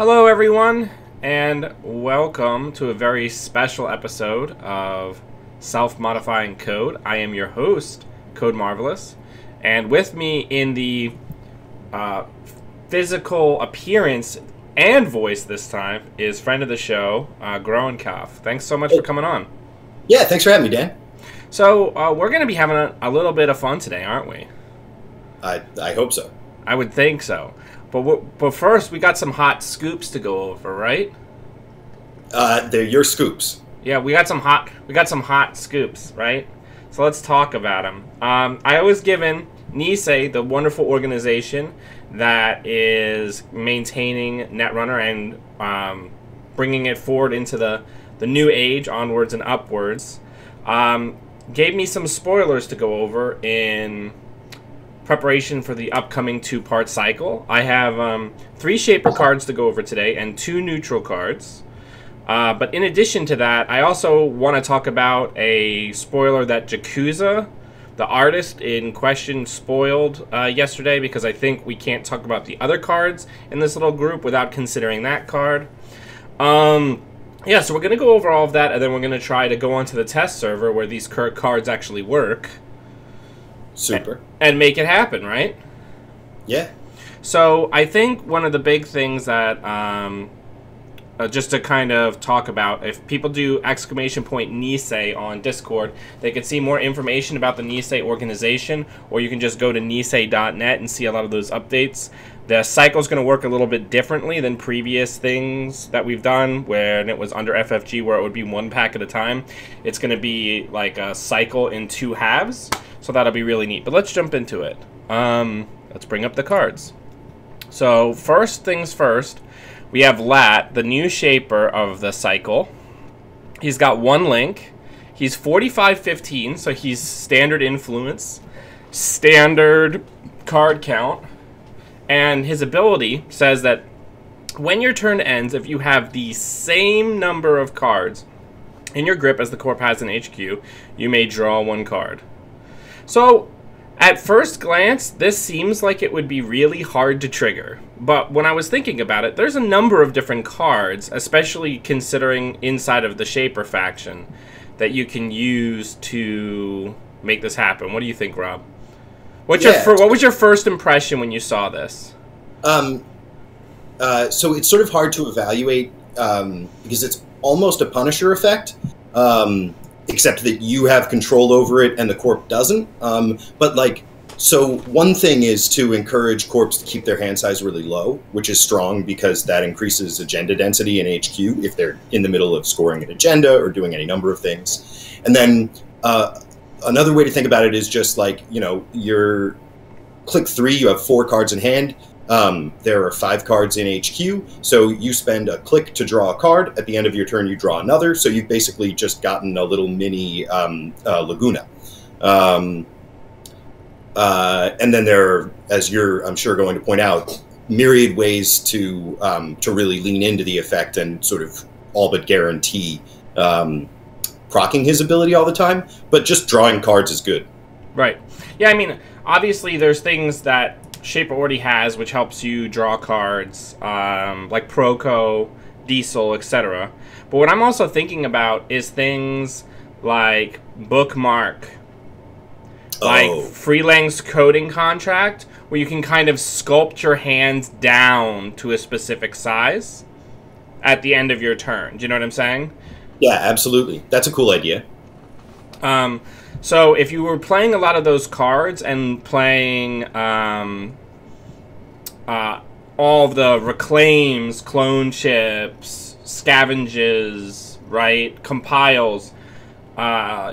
Hello, everyone, and welcome to a very special episode of Self-Modifying Code. I am your host, Code Marvelous, and with me in the physical appearance and voice this time is friend of the show, Groenkopf. Thanks so much for coming on. Yeah, thanks for having me, Dan. So, we're going to be having a little bit of fun today, aren't we? I hope so. I would think so. But first, we got some hot scoops to go over, right? They're your scoops. Yeah, we got some hot scoops, right? So let's talk about them. I was given Nisei, the wonderful organization that is maintaining Netrunner and bringing it forward into the new age, onwards and upwards. Gave me some spoilers to go over in preparation for the upcoming two-part cycle. I have 3 Shaper cards to go over today and 2 neutral cards. But in addition to that, I also want to talk about a spoiler that Jakuza, the artist in question, spoiled yesterday, because I think we can't talk about the other cards in this little group without considering that card. Yeah, so we're going to go over all of that, and then we're going to try to go onto the test server where these cards actually work. Super. And make it happen, right? Yeah. So I think one of the big things that, just to kind of talk about, if people do !Nisei on Discord, they can see more information about the Nisei organization, or you can just go to nisei.net and see a lot of those updates. The cycle is going to work a little bit differently than previous things that we've done, when it was under FFG, where it would be 1 pack at a time. It's going to be like a cycle in 2 halves, so that'll be really neat. But let's jump into it. Let's bring up the cards. So first things first, we have Lat, the new shaper of the cycle. He's got 1 link. He's 45-15, so he's standard influence, standard card count. And his ability says that when your turn ends, if you have the same number of cards in your grip as the corp has in HQ, you may draw 1 card. So, at first glance, this seems like it would be really hard to trigger. But when I was thinking about it, there's a number of different cards, especially considering inside of the Shaper faction, that you can use to make this happen. What do you think, Rob? What was your first impression when you saw this? So it's sort of hard to evaluate because it's almost a Punisher effect, except that you have control over it and the Corp doesn't. But like, so one thing is to encourage Corps to keep their hand size really low, which is strong because that increases agenda density in HQ if they're in the middle of scoring an agenda or doing any number of things. And then another way to think about it is just like, you know, your click 3, you have 4 cards in hand. There are 5 cards in HQ, so you spend a click to draw a card. At the end of your turn, you draw another, so you've basically just gotten a little mini Laguna. And then there are, as you're, I'm sure, going to point out, myriad ways to really lean into the effect and sort of all but guarantee proccing his ability all the time, but just drawing cards is good. Right. Yeah, I mean, obviously there's things that Shaper already has which helps you draw cards, like Proco, Diesel, etc. But what I'm also thinking about is things like Bookmark, like Freelance Coding Contract, where you can kind of sculpt your hands down to a specific size at the end of your turn. Do you know what I'm saying? Yeah, absolutely. That's a cool idea. So if you were playing a lot of those cards and playing all of the reclaims, clone chips, scavenges, right, compiles,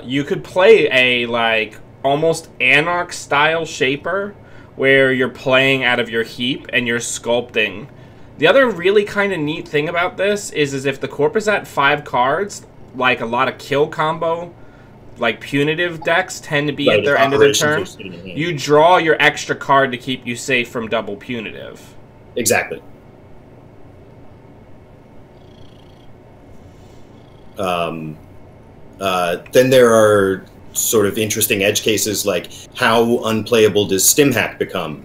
you could play a like almost Anarch style shaper where you're playing out of your heap and you're sculpting. The other really kind of neat thing about this is if the corp is at 5 cards, like a lot of kill combo, like punitive decks tend to be at their end of their turn, you draw your extra card to keep you safe from double punitive. Exactly. Then there are sort of interesting edge cases, like how unplayable does StimHack become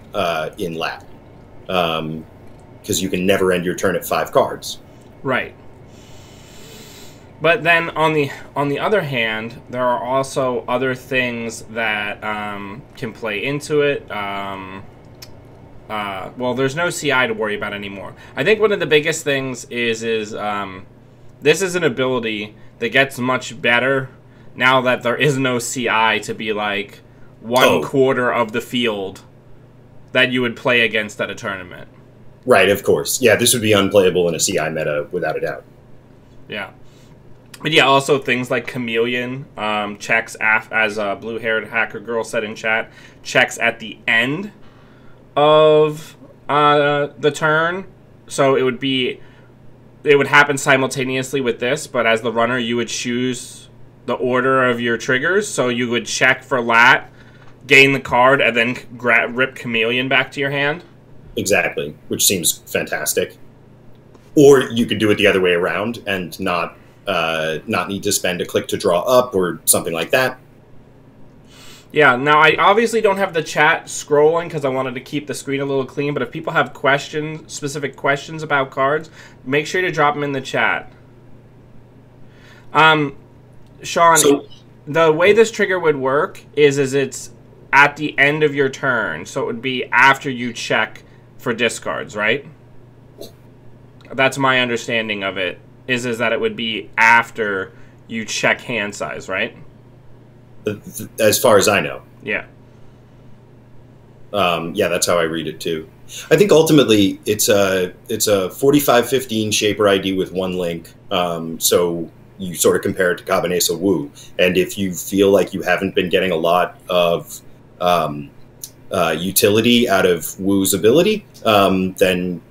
in LAT? because you can never end your turn at 5 cards. Right. But then on the other hand, there are also other things that can play into it. Well, there's no CI to worry about anymore. I think one of the biggest things is this is an ability that gets much better now that there is no CI to be like one quarter of the field that you would play against at a tournament. Right, of course. Yeah, this would be unplayable in a CI meta without a doubt. Yeah. But yeah, also things like Chameleon checks, as a blue-haired hacker girl said in chat, checks at the end of the turn. So it would happen simultaneously with this, but as the runner, you would choose the order of your triggers. So you would check for Lat, gain the card, and then rip Chameleon back to your hand. Exactly, which seems fantastic. Or you could do it the other way around and not need to spend a click to draw up or something like that. Yeah, now I obviously don't have the chat scrolling because I wanted to keep the screen a little clean, but if people have specific questions about cards, make sure to drop them in the chat. Sean, the way this trigger would work is it's at the end of your turn, so it would be after you check for discards, right? That's my understanding of it, is that it would be after you check hand size, right? As far as I know. Yeah. Yeah, that's how I read it too. I think ultimately it's a 45-15 Shaper ID with 1 link. So you sort of compare it to Cabanesa Wu. And if you feel like you haven't been getting a lot of utility out of Wu's ability, then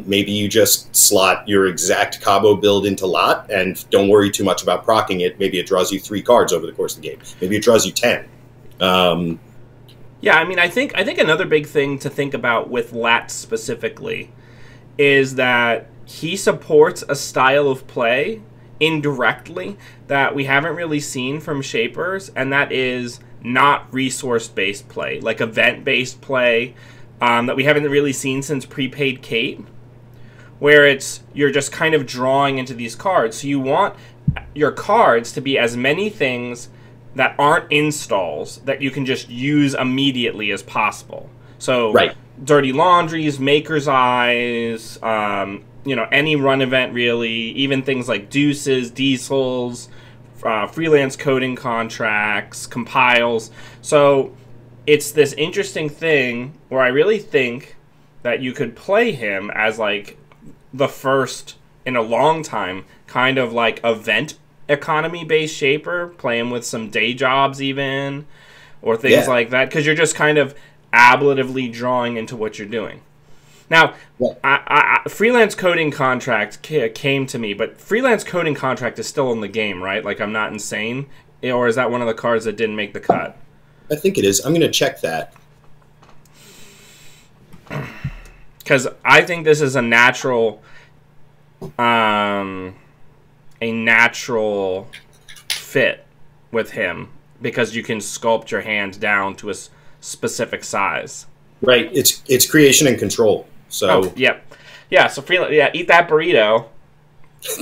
maybe you just slot your exact Cabo build into Lot and don't worry too much about proccing it. Maybe it draws you 3 cards over the course of the game. Maybe it draws you 10. Yeah, I mean, I think another big thing to think about with Lat specifically is that he supports a style of play indirectly that we haven't really seen from Shapers, and that is not resource-based play, like event-based play that we haven't really seen since Prepaid Kate, where you're just kind of drawing into these cards. So you want your cards to be as many things that aren't installs that you can just use immediately as possible. So right. Dirty Laundries, Maker's Eyes, any run event really, even things like Deuces, Diesels, freelance coding contracts, compiles. So it's this interesting thing where I really think that you could play him as like the first in a long time kind of like event economy based shaper, playing with some day jobs even, or things like that, because you're just kind of ablatively drawing into what you're doing. Now, freelance coding contract came to me, but freelance coding contract is still in the game, right? Like, I'm not insane? Or is that one of the cards that didn't make the cut? I think it is. I'm going to check that. Because I think this is a natural fit with him, because you can sculpt your hand down to a specific size. Right. It's creation and control. So yeah. So eat that burrito.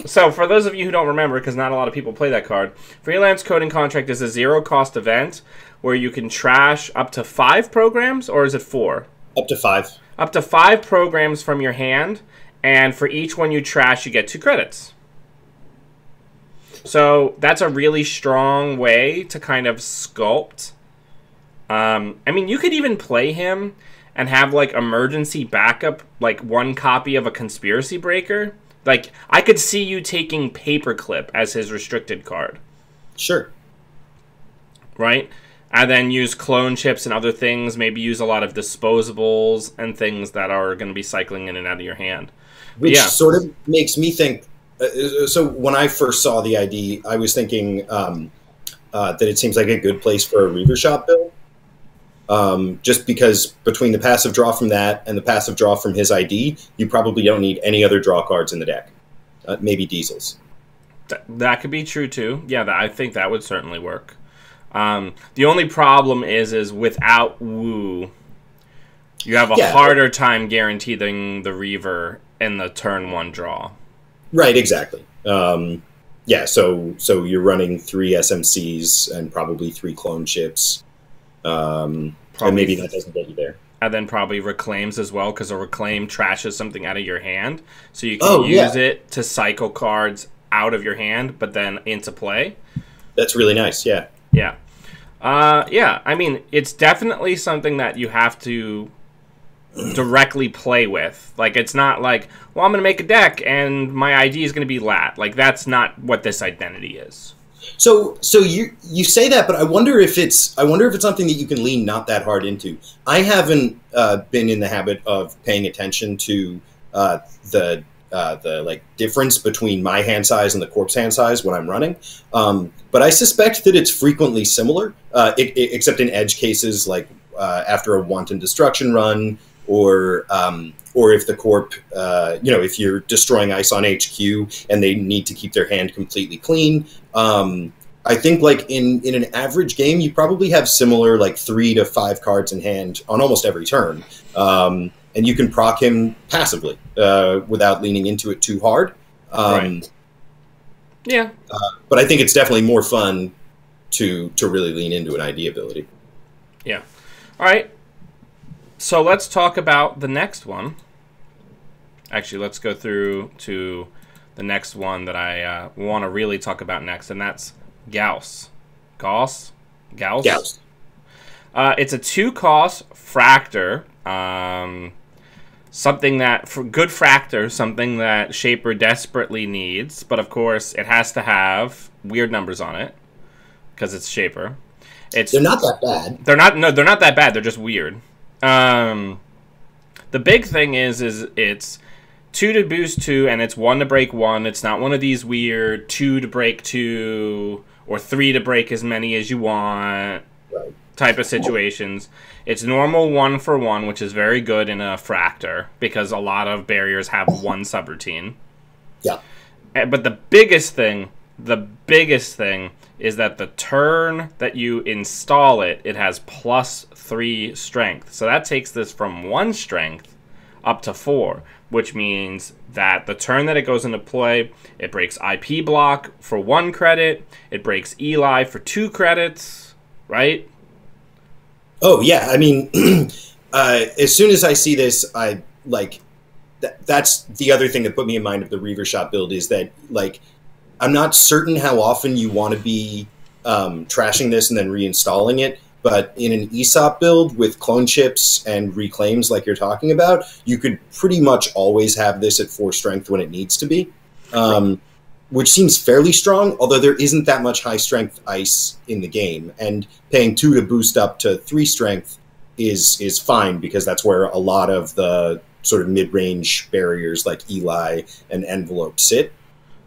So for those of you who don't remember, because not a lot of people play that card, freelance coding contract is a 0-cost event where you can trash up to 5 programs, or is it 4? Up to 5. Up to 5 programs from your hand, and for each one you trash, you get 2 credits. So that's a really strong way to kind of sculpt. I mean, you could even play him and have, like, emergency backup, like, 1 copy of a Conspiracy Breaker. Like, I could see you taking Paperclip as his restricted card. Sure. Right? And then use clone chips and other things. Maybe use a lot of disposables and things that are going to be cycling in and out of your hand. Which sort of makes me think... so when I first saw the ID, I was thinking that it seems like a good place for a Reaver Shop build. Just because between the passive draw from that and the passive draw from his ID, you probably don't need any other draw cards in the deck. Maybe Diesels. That could be true too. Yeah, I think that would certainly work. The only problem is without Wu, You have a Yeah. harder time guaranteeing the Reaver in the turn 1 draw. Right, exactly. Yeah, so you're running 3 SMCs and probably 3 clone chips. And maybe that doesn't get you there. And then probably reclaims as well, because a reclaim trashes something out of your hand. So you can use it to cycle cards out of your hand, but then into play. That's really nice, yeah. Yeah. Yeah, I mean, it's definitely something that you have to directly play with. Like, it's not like, well, I'm going to make a deck and my ID is going to be lat. Like, that's not what this identity is. So you say that, but I wonder if it's something that you can lean not that hard into. I haven't been in the habit of paying attention to the like difference between my hand size and the corpse hand size when I'm running. But I suspect that it's frequently similar, except in edge cases, like after a wanton destruction run, or if the corp, if you're destroying ice on HQ and they need to keep their hand completely clean. I think like in an average game, you probably have similar like 3 to 5 cards in hand on almost every turn. And you can proc him passively without leaning into it too hard. Right. Yeah. But I think it's definitely more fun to really lean into an ID ability. Yeah. All right. So let's talk about the next one. Actually, let's go through to the next one that I want to really talk about next, and that's Gauss. Gauss? Gauss. It's a 2-cost Fractor. Something that, for good Fractor, something that Shaper desperately needs, but of course it has to have weird numbers on it, because it's Shaper. They're not that bad. They're not that bad. They're just weird. The big thing is it's 2 to boost 2, and it's 1 to break 1. It's not one of these weird 2 to break 2 or 3 to break as many as you want type of situations. It's normal 1 for 1, which is very good in a Fractor because a lot of barriers have 1 subroutine. Yeah. But the biggest thing is that the turn that you install it, it has +3 strength. So that takes this from 1 strength up to 4, which means that the turn that it goes into play, it breaks IP block for 1 credit, it breaks Eli for 2 credits, right? Oh, yeah. I mean, as soon as I see this, I like that's the other thing that put me in mind of the Reaver Shot build is that, like, I'm not certain how often you want to be trashing this and then reinstalling it, but in an ESOP build with clone chips and reclaims like you're talking about, you could pretty much always have this at 4 strength when it needs to be, which seems fairly strong, although there isn't that much high strength ice in the game, and paying 2 to boost up to 3 strength is fine because that's where a lot of the sort of mid-range barriers like Eli and Envelope sit.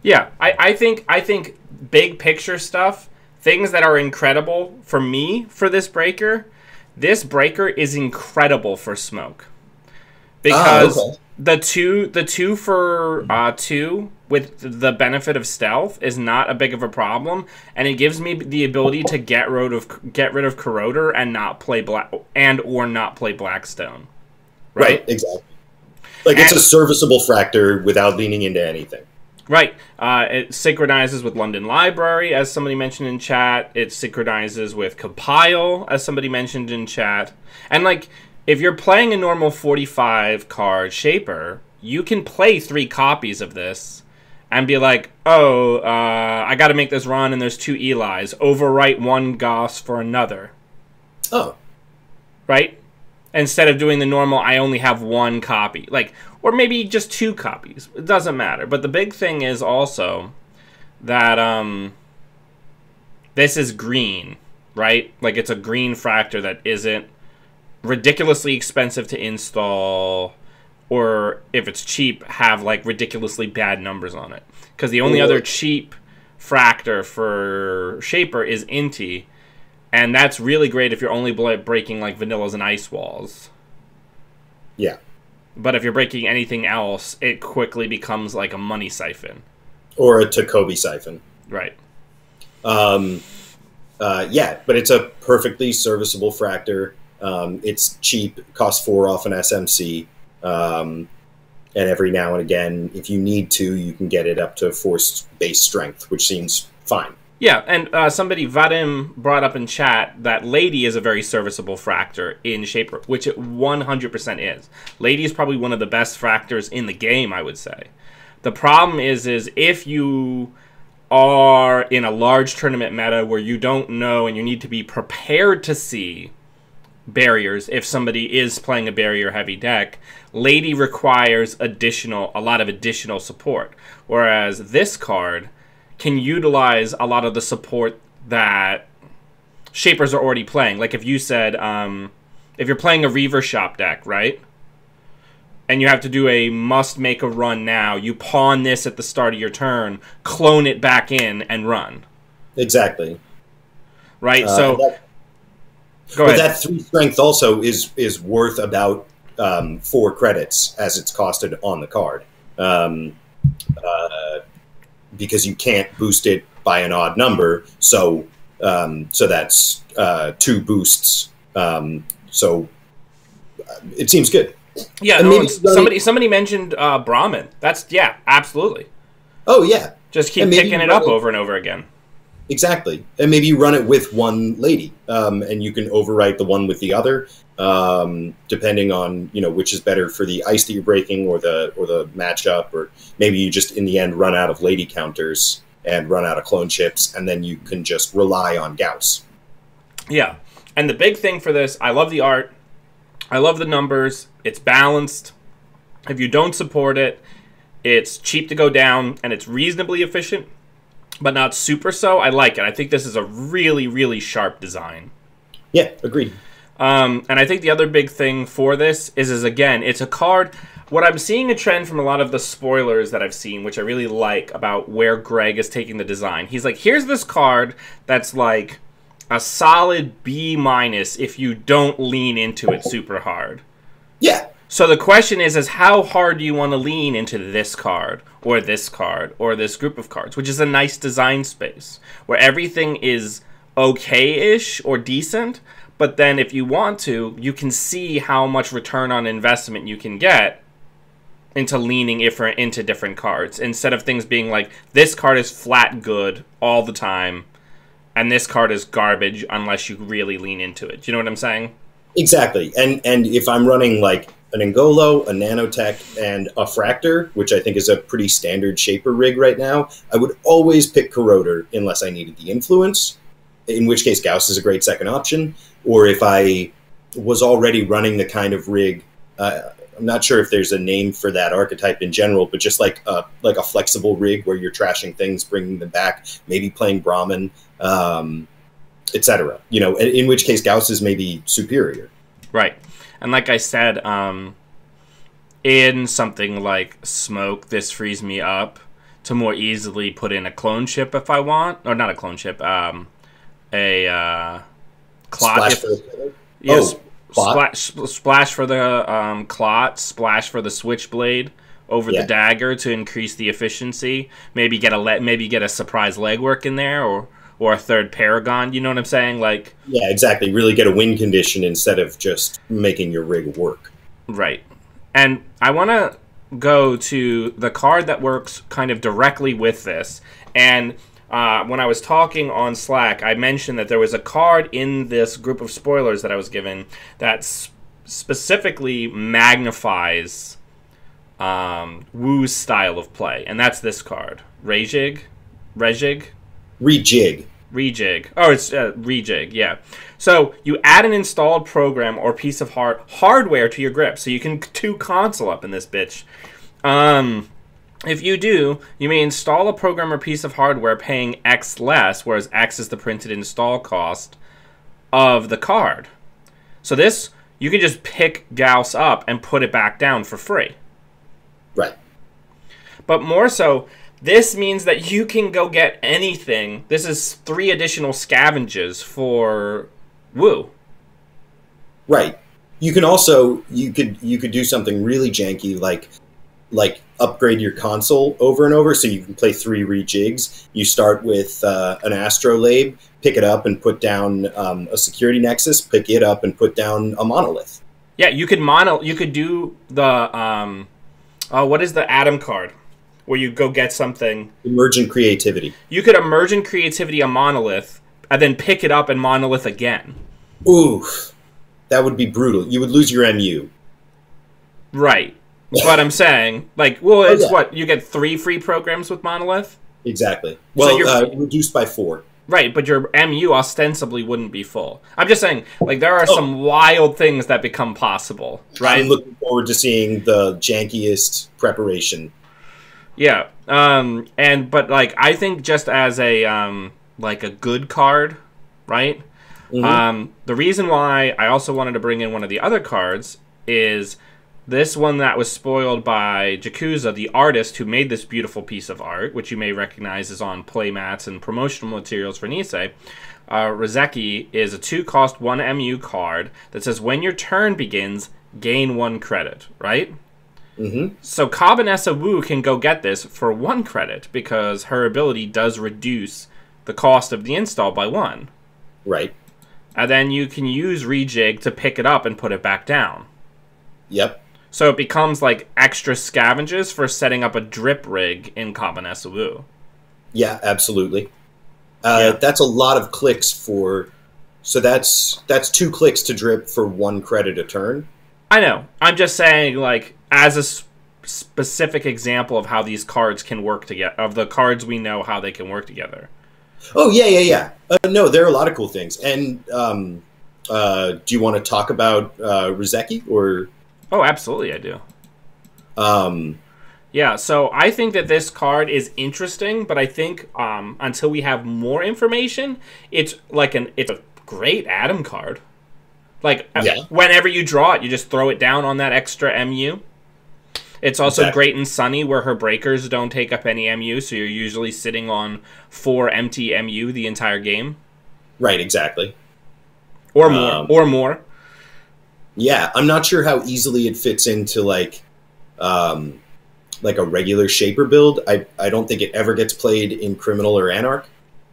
Yeah, I think big picture stuff, things that are incredible for me for this breaker is incredible for smoke. Because the two for 2 with the benefit of stealth is not a big of a problem, and it gives me the ability to get rid of Corroder and not play Blackstone. Right, exactly. Like, it's a serviceable Fractor without leaning into anything. Right. It synchronizes with London Library, as somebody mentioned in chat. It synchronizes with Compile, as somebody mentioned in chat. And, like, if you're playing a normal 45-card Shaper, you can play 3 copies of this and be like, oh, I got to make this run and there's 2 Elis. Overwrite 1 Goss for another. Oh. Right? Instead of doing the normal, I only have 1 copy. Like, or maybe just 2 copies. It doesn't matter. But the big thing is also that this is green, right? Like, it's a green Fractor that isn't ridiculously expensive to install, or if it's cheap, have, like, ridiculously bad numbers on it. Because the only other cheap Fractor for Shaper is Inti, and that's really great if you're only breaking, like, vanillas and ice walls. Yeah. But if you're breaking anything else, it quickly becomes like a money siphon. Or a Takobi siphon. Right. Yeah, but it's a perfectly serviceable Fractor. It's cheap, costs 4 off an SMC, and every now and again, if you need to, you can get it up to force base strength, which seems fine. Yeah, and somebody, Vadim, brought up in chat that Lady is a very serviceable fractor in Shaper, which it 100% is. Lady is probably one of the best fractors in the game, I would say. The problem is if you are in a large tournament meta where you don't know and you need to be prepared to see barriers, if somebody is playing a barrier-heavy deck, Lady requires a lot of additional support, whereas this card can utilize a lot of the support that Shapers are already playing. Like if you said, if you're playing a Reaver Shop deck, right? And you have to do a must make a run now, you pawn this at the start of your turn, clone it back in, and run. Exactly. Right? So, go but ahead. that 3 strength also is worth about 4 credits as it's costed on the card. Because you can't boost it by an odd number, so that's 2 boosts. So it seems good. Yeah, no, somebody mentioned Brahmin. That's absolutely. Oh yeah, just keep picking it up over and over again. Exactly, and maybe you run it with one lady, and you can overwrite the one with the other, depending on which is better for the ice that you're breaking or the matchup, or maybe you just in the end run out of lady counters and run out of clone chips, and then you can just rely on Gauss. Yeah, and the big thing for this, I love the art, I love the numbers, it's balanced. If you don't support it, it's cheap to go down, and it's reasonably efficient, but not super so. I like it. I think this is a really, really sharp design. Yeah, agreed. And I think the other big thing for this is again, it's a card. What I'm seeing a trend from a lot of the spoilers that I've seen, which I really like about where Greg is taking the design. He's like, here's this card that's like a solid B- if you don't lean into it super hard. Yeah. So the question is how hard do you want to lean into this card or this group of cards, which is a nice design space where everything is okay-ish or decent, but then if you want to, you can see how much return on investment you can get into leaning into different cards, instead of things being like, this card is flat good all the time, and this card is garbage unless you really lean into it. Do you know what I'm saying? Exactly. And if I'm running like an Angolo, a Nanotech, and a Fractor, which I think is a pretty standard Shaper rig right now, I would always pick Corroder unless I needed the influence, in which case Gauss is a great second option. Or if I was already running the kind of rig, I'm not sure if there's a name for that archetype in general, but just like a flexible rig where you're trashing things, bringing them back, maybe playing Brahmin, etc. In which case Gauss is maybe superior. Right. And like I said, in something like Smoke, this frees me up to more easily put in a clone chip if I want. Or not a clone chip, a clot. Splash for the splash for the clot, splash for the switchblade over the dagger to increase the efficiency. Maybe get a surprise legwork in there, or a third Paragon. You know what I'm saying? Like, yeah, exactly. Really get a win condition instead of just making your rig work. Right. And I want to go to the card that works kind of directly with this. And when I was talking on Slack, I mentioned that there was a card in this group of spoilers that I was given that specifically magnifies Wu's style of play. And that's this card. Rejig? Rejig. Oh, it's Rejig, yeah. So you add an installed program or piece of hardware to your grip, so you can do console up in this bitch. If you do, you may install a program or piece of hardware paying X less, whereas X is the printed install cost of the card. So this, you can just pick Gauss up and put it back down for free. Right. But more so, this means that you can go get anything. This is 3 additional scavenges for Wu. Right. You can also you could do something really janky like upgrade your console over and over, so you can play 3 rejigs. You start with an astrolabe, pick it up and put down a security nexus, pick it up and put down a monolith. Yeah, you could do the what is the Atom card? Where you go get something. Emergent creativity. You could emergent creativity a monolith, and then pick it up and monolith again. Ooh, that would be brutal. You would lose your MU. Right. But I'm saying, like, well, it's what? You get 3 free programs with monolith? Exactly. Well, so reduced by 4. Right, but your MU ostensibly wouldn't be full. I'm just saying, like, there are some wild things that become possible, right? I'm looking forward to seeing the jankiest preparation. Yeah, but like I think just as a like a good card, right? Mm-hmm. The reason why I also wanted to bring in one of the other cards is this one that was spoiled by Jakuza, the artist who made this beautiful piece of art, which you may recognize is on playmats and promotional materials for Nisei. Rizeki is a 2-cost 1 MU card that says when your turn begins, gain 1 credit, right? Mm-hmm. So Kabanessa Wu can go get this for 1 credit because her ability does reduce the cost of the install by 1. Right. And then you can use Rejig to pick it up and put it back down. Yep. So it becomes like extra scavengers for setting up a drip rig in Kabanessa Wu. Yeah, absolutely. That's a lot of clicks for... So that's 2 clicks to drip for 1 credit a turn. I know. I'm just saying, like, as a specific example of how these cards can work together, of the cards we know how they can work together. Oh, yeah. No, there are a lot of cool things. And do you want to talk about Rizeki, or... Oh, absolutely, I do. Yeah, so I think that this card is interesting, but I think until we have more information, it's a great Atom card. Like, whenever you draw it, you just throw it down on that extra MU. It's also great in Sunny, where her breakers don't take up any MU, so you're usually sitting on 4 empty MU the entire game. Right, exactly. Or more. Yeah, I'm not sure how easily it fits into, like a regular Shaper build. I don't think it ever gets played in Criminal or Anarch.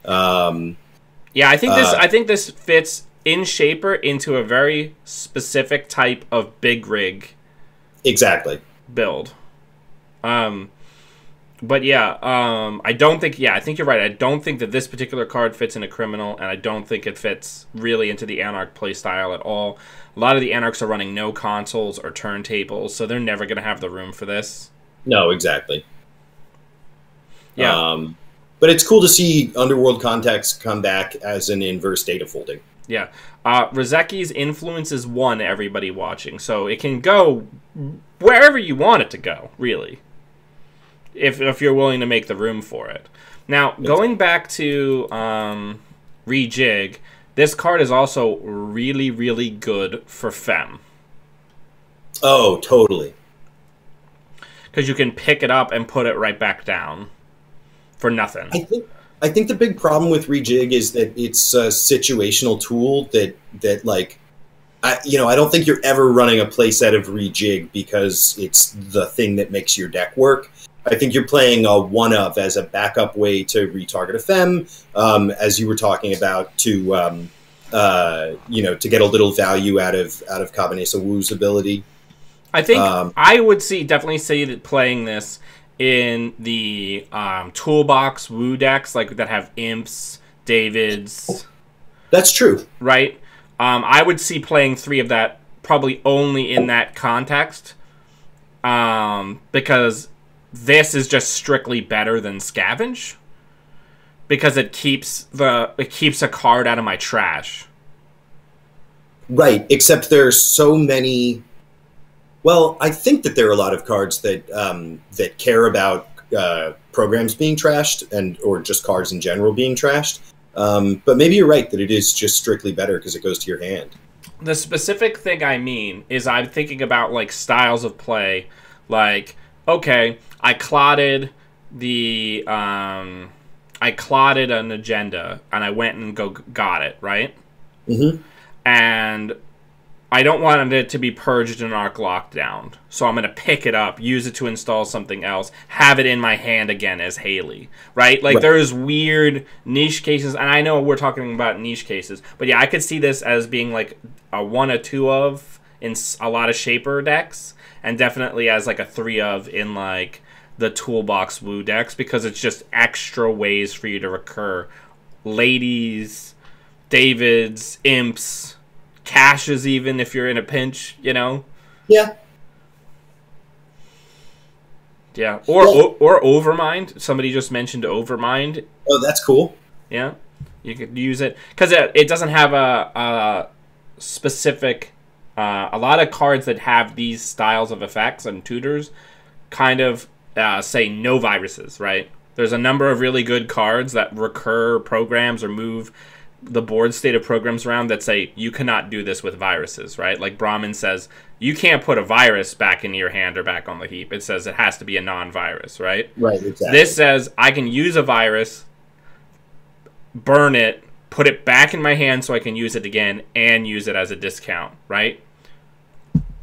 Yeah, I think this fits in Shaper into a very specific type of big rig. Exactly. Build. But yeah, I think you're right. I don't think that this particular card fits in a Criminal, and I don't think it fits really into the Anarch playstyle at all. A lot of the Anarchs are running no consoles or turntables, so they're never going to have the room for this. No, exactly. Yeah. But it's cool to see Underworld Context come back as an inverse data folding. Yeah. Rizeki's influence is 1, everybody watching, so it can go wherever you want it to go, really. If you're willing to make the room for it. Now, going back to Rejig, this card is also really, really good for Fem. Oh, totally. Because you can pick it up and put it right back down for nothing. I think the big problem with Rejig is that it's a situational tool that like, I don't think you're ever running a playset of Rejig because it's the thing that makes your deck work. I think you're playing a one-of as a backup way to retarget a Fem, as you were talking about, to get a little value out of Kabanessa Wu's ability. I think I would definitely see that playing this in the toolbox Wu decks, like that have Imps, Davids. That's true. Right? I would see playing 3 of that probably only in that context, because this is just strictly better than Scavenge, because it keeps a card out of my trash. Right, except there's so many. Well, I think that there are a lot of cards that that care about programs being trashed or just cards in general being trashed. But maybe you're right that it is just strictly better because it goes to your hand. The specific thing I mean is I'm thinking about like styles of play, like, okay, I clotted an agenda and I went and got it, right? Mm-hmm. And I don't want it to be purged in Arc Lockdown. So I'm going to pick it up, use it to install something else, have it in my hand again as Haley. Right? Like, there's weird niche cases, and I know we're talking about niche cases, but yeah, I could see this as being like a 1 or 2 of in a lot of Shaper decks, and definitely as like a 3 of in like the Toolbox Woo decks, because it's just extra ways for you to recur ladies, Davids, imps, caches, even if you're in a pinch, you know? Yeah. Yeah. Or Overmind. Somebody just mentioned Overmind. Oh, that's cool. Yeah. You could use it. Because it doesn't have a specific... a lot of cards that have these styles of effects and tutors kind of say no viruses, right? There's a number of really good cards that recur programs or move the board state of programs around that say you cannot do this with viruses, right? Like Brahmin says, you can't put a virus back into your hand or back on the heap. It says it has to be a non-virus, right? Right, exactly. This says I can use a virus, burn it, put it back in my hand so I can use it again and use it as a discount, right?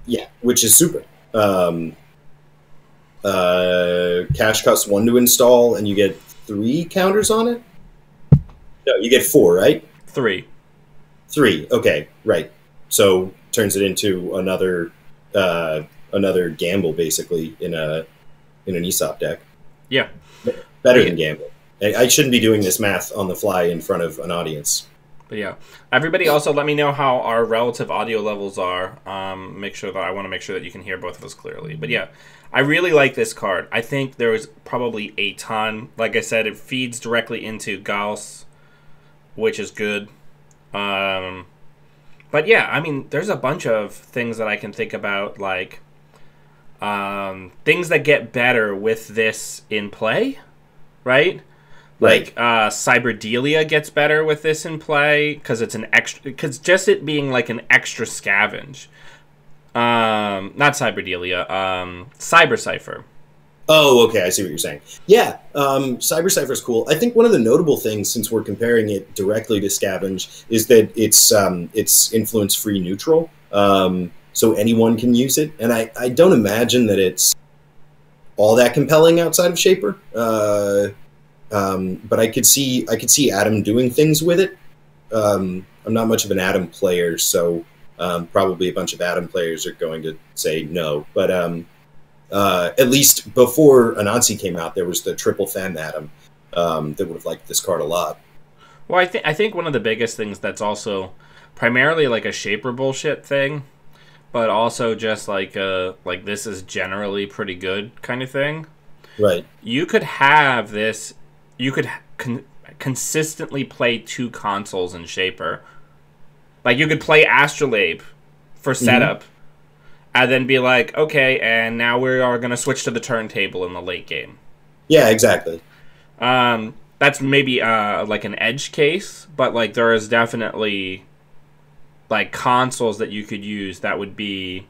Yeah, which is super. Cash costs 1 to install, and you get 3 counters on it? No, you get 4, right? 3. 3, okay, right. So turns it into another gamble, basically, in an ESOP deck. Yeah. Better than gamble. I shouldn't be doing this math on the fly in front of an audience. But yeah, everybody also let me know how our relative audio levels are. I want to make sure that you can hear both of us clearly. But yeah, I really like this card. I think there is probably a ton. Like I said, it feeds directly into Gauss, which is good. But yeah, I mean, there's a bunch of things that I can think about, like things that get better with this in play, right? Like Cyberdelia gets better with this in play because it's an extra. Because just it being like an extra scavenge. Not Cyberdelia. Cyber Cipher. Oh, okay. I see what you're saying. Yeah, Cyber Cipher is cool. I think one of the notable things, since we're comparing it directly to Scavenge, is that it's influence-free neutral, so anyone can use it. And I don't imagine that it's all that compelling outside of Shaper. But I could see Adam doing things with it. I'm not much of an Adam player, so probably a bunch of Adam players are going to say no. But at least before Anansi came out, there was the Triple Fem Adam that would have liked this card a lot. Well, I think one of the biggest things that's also primarily like a Shaper bullshit thing, but also just like this is generally pretty good kind of thing. Right. You could have this. You could consistently play 2 consoles in Shaper. Like, you could play Astrolabe for setup, and then be like, okay, and now we are going to switch to the turntable in the late game. Yeah, exactly. That's maybe like an edge case, but like there is definitely like consoles that you could use that would be...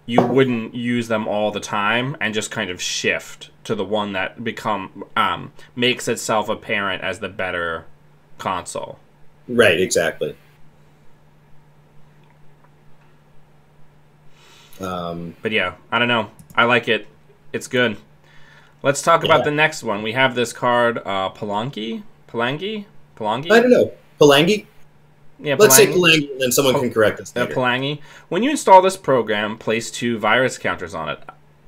You wouldn't use them all the time and just kind of shift to the one that makes itself apparent as the better console. Right, exactly. But yeah, I don't know. I like it. It's good. Let's talk about the next one. We have this card, Palangi? I don't know. Palangi? Yeah, Let's say Palangi, and then someone can correct us later. Palangi. When you install this program, place 2 virus counters on it.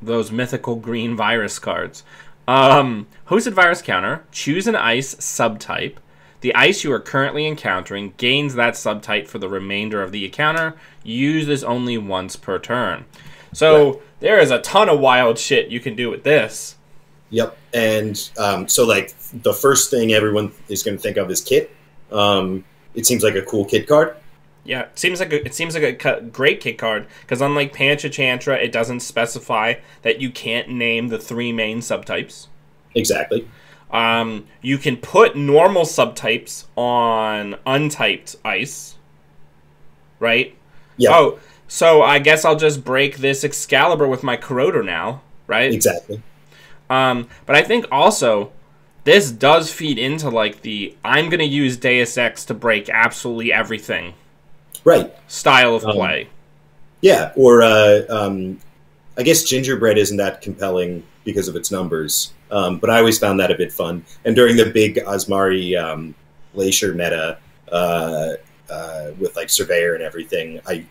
Those mythical green virus cards. Hosted virus counter. Choose an ice subtype. The ice you are currently encountering gains that subtype for the remainder of the encounter. Use this only once per turn. So there is a ton of wild shit you can do with this. Yep. And so like the first thing everyone is going to think of is Kit. It seems like a cool kit card. Yeah, it seems like a great kit card because unlike Panchachantra, it doesn't specify that you can't name the 3 main subtypes. Exactly. You can put normal subtypes on untyped ice, right? Yeah. Oh, so I guess I'll just break this Excalibur with my Corroder now, right? Exactly. But I think also this does feed into like the I'm gonna use Deus Ex to break absolutely everything. Right. style of play. Yeah, or I guess gingerbread isn't that compelling because of its numbers, but I always found that a bit fun. And during the big Asmari Glacier meta with like Surveyor and everything, I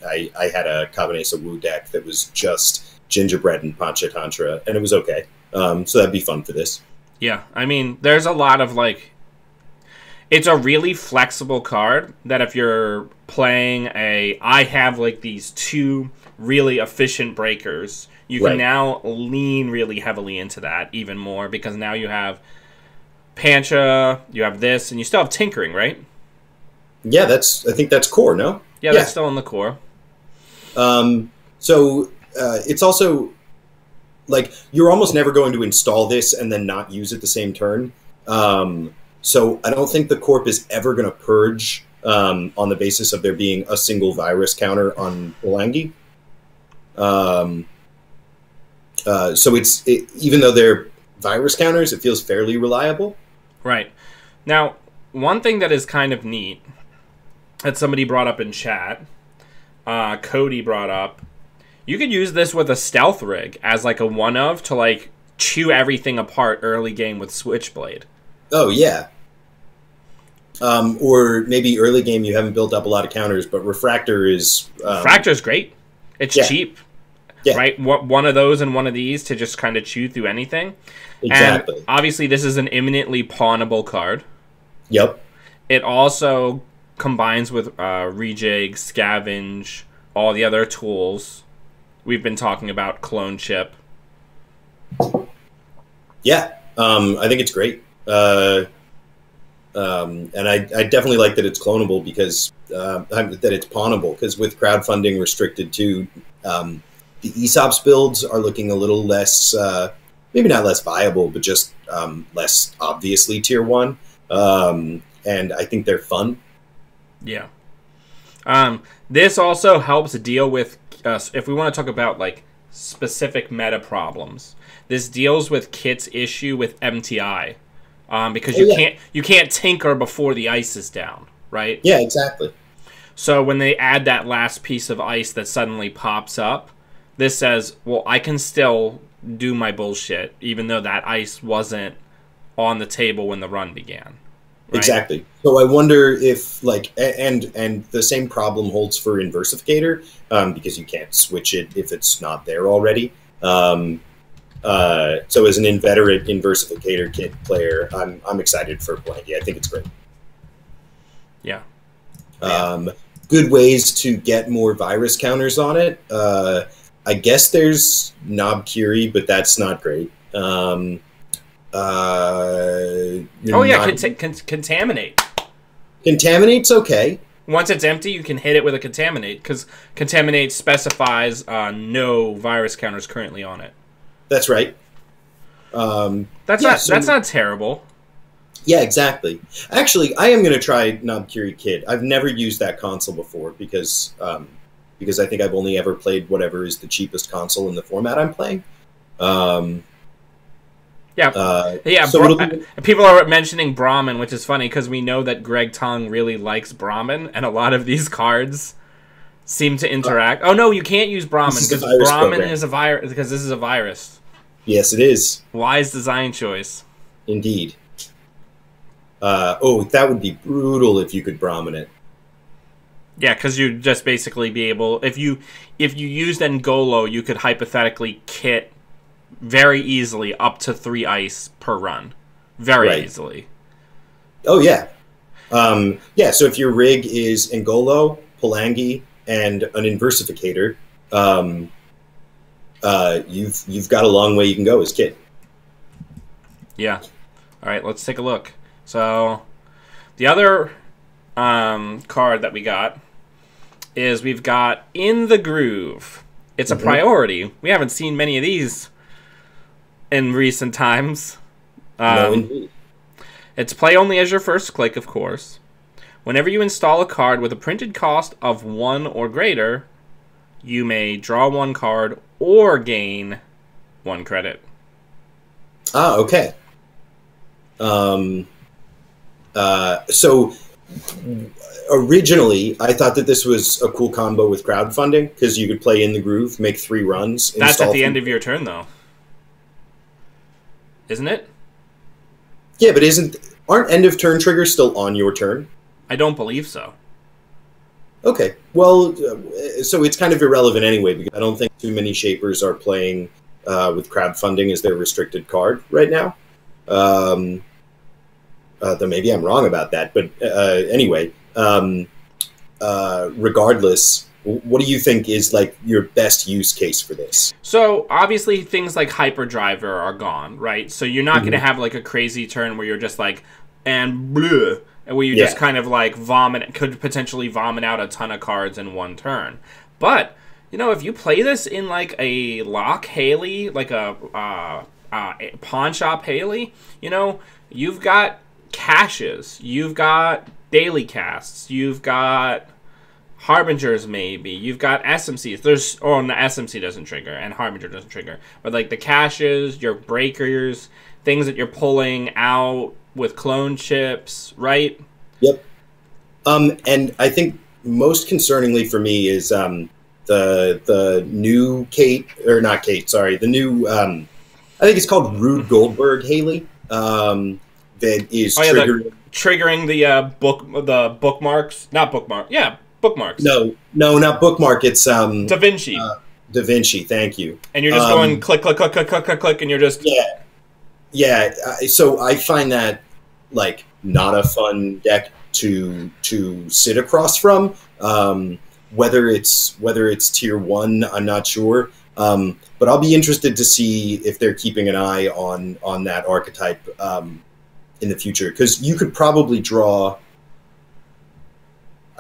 had a Cabanesa Wu deck that was just gingerbread and Panchatantra, and it was okay. So that'd be fun for this. Yeah, I mean, there's a lot of like... It's a really flexible card that if you're playing I have like these two really efficient breakers, you can now lean really heavily into that even more, because now you have Pancha, you have this, and you still have Tinkering, right? Yeah, I think that's core, no? Yeah, that's still in the core. So it's also like you're almost never going to install this and then not use it the same turn. So I don't think the Corp is ever going to purge on the basis of there being a single virus counter on Ulangi. So even though they're virus counters, it feels fairly reliable. Right. Now, one thing that is kind of neat that somebody brought up in chat, Cody brought up, you could use this with a stealth rig as like a one-of to like chew everything apart early game with Switchblade. Oh, yeah. Or maybe early game you haven't built up a lot of counters, but Refractor is... Refractor's great. It's cheap. Yeah. Right? One of those and one of these to just kind of chew through anything. Exactly. And obviously this is an imminently pawnable card. Yep. It also combines with Rejig, Scavenge, all the other tools. We've been talking about Clone Chip. Yeah. I think it's great. And I definitely like that it's clonable because that it's pawnable, because with crowdfunding restricted to the ESOPs builds are looking a little less, maybe not less viable, but just less obviously tier 1. And I think they're fun. Yeah. This also helps deal with, if we want to talk about like specific meta problems, this deals with Kit's issue with MTI. Because you can't tinker before the ice is down, right? Yeah, exactly. So when they add that last piece of ice that suddenly pops up, this says, well, I can still do my bullshit, even though that ice wasn't on the table when the run began. Right? Exactly. So I wonder if, like, and the same problem holds for Inversificator, because you can't switch it if it's not there already. So as an inveterate Inversificator kit player, I'm excited for Blanky. I think it's great. Yeah. Good ways to get more virus counters on it. I guess there's Knob Curie, but that's not great. Contaminate. Contaminate's okay. Once it's empty, you can hit it with a Contaminate, because Contaminate specifies no virus counters currently on it. That's right. That's not terrible. Yeah, exactly. Actually, I am going to try Knob Curie Kid. I've never used that console before because I think I've only ever played whatever is the cheapest console in the format I'm playing. People are mentioning Brahmin, which is funny because we know that Greg Tong really likes Brahmin, and a lot of these cards seem to interact. Oh no, you can't use Brahmin because Brahmin is a virus. Because this is a virus. Yes, it is. Wise design choice. Indeed. That would be brutal if you could Brahmin it. Yeah, because you'd just basically be able... If you used Ngolo, you could hypothetically kit very easily up to 3 ice per run. Very easily. Oh, yeah. So if your rig is Ngolo, Palangi, and an Inversificator, you've got a long way you can go as Kit. Yeah. All right, let's take a look. So the other card that we got is we've got In the Groove. It's a priority. We haven't seen many of these in recent times. No, indeed. It's play only as your first click, of course. Whenever you install a card with a printed cost of 1 or greater, you may draw 1 card or gain 1 credit. Ah, okay. So Originally, I thought that this was a cool combo with crowdfunding because you could play in the groove, make 3 runs. That's at the end of your turn, though, isn't it? Yeah, but aren't end of turn triggers still on your turn? I don't believe so. Okay, well, so it's kind of irrelevant anyway because I don't think too many shapers are playing with crowdfunding as their restricted card right now. Though maybe I'm wrong about that, but anyway, regardless, what do you think is like your best use case for this? So obviously things like Hyperdriver are gone, right? So you're not going to have like a crazy turn where you're just like, and bleh, and where you just kind of like could potentially vomit out a ton of cards in one turn. But, you know, if you play this in like a lock Haley, like a pawn shop Haley, you know, you've got caches, you've got daily casts, you've got Harbingers, maybe. You've got SMCs. The SMC doesn't trigger, and Harbinger doesn't trigger. But, like, the caches, your breakers, things that you're pulling out with clone chips, right? Yep. And I think most concerningly for me is the new the new, I think it's called Rube Goldberg Haley, that is triggering the bookmarks. Not bookmark. Yeah. Bookmarks. No, not bookmark. It's Da Vinci. Da Vinci. Thank you. And you're just going click, click, click, click, click, click, click, and you're just yeah. So I find that like not a fun deck to sit across from. Whether it's tier 1, I'm not sure. But I'll be interested to see if they're keeping an eye on that archetype in the future because you could probably draw.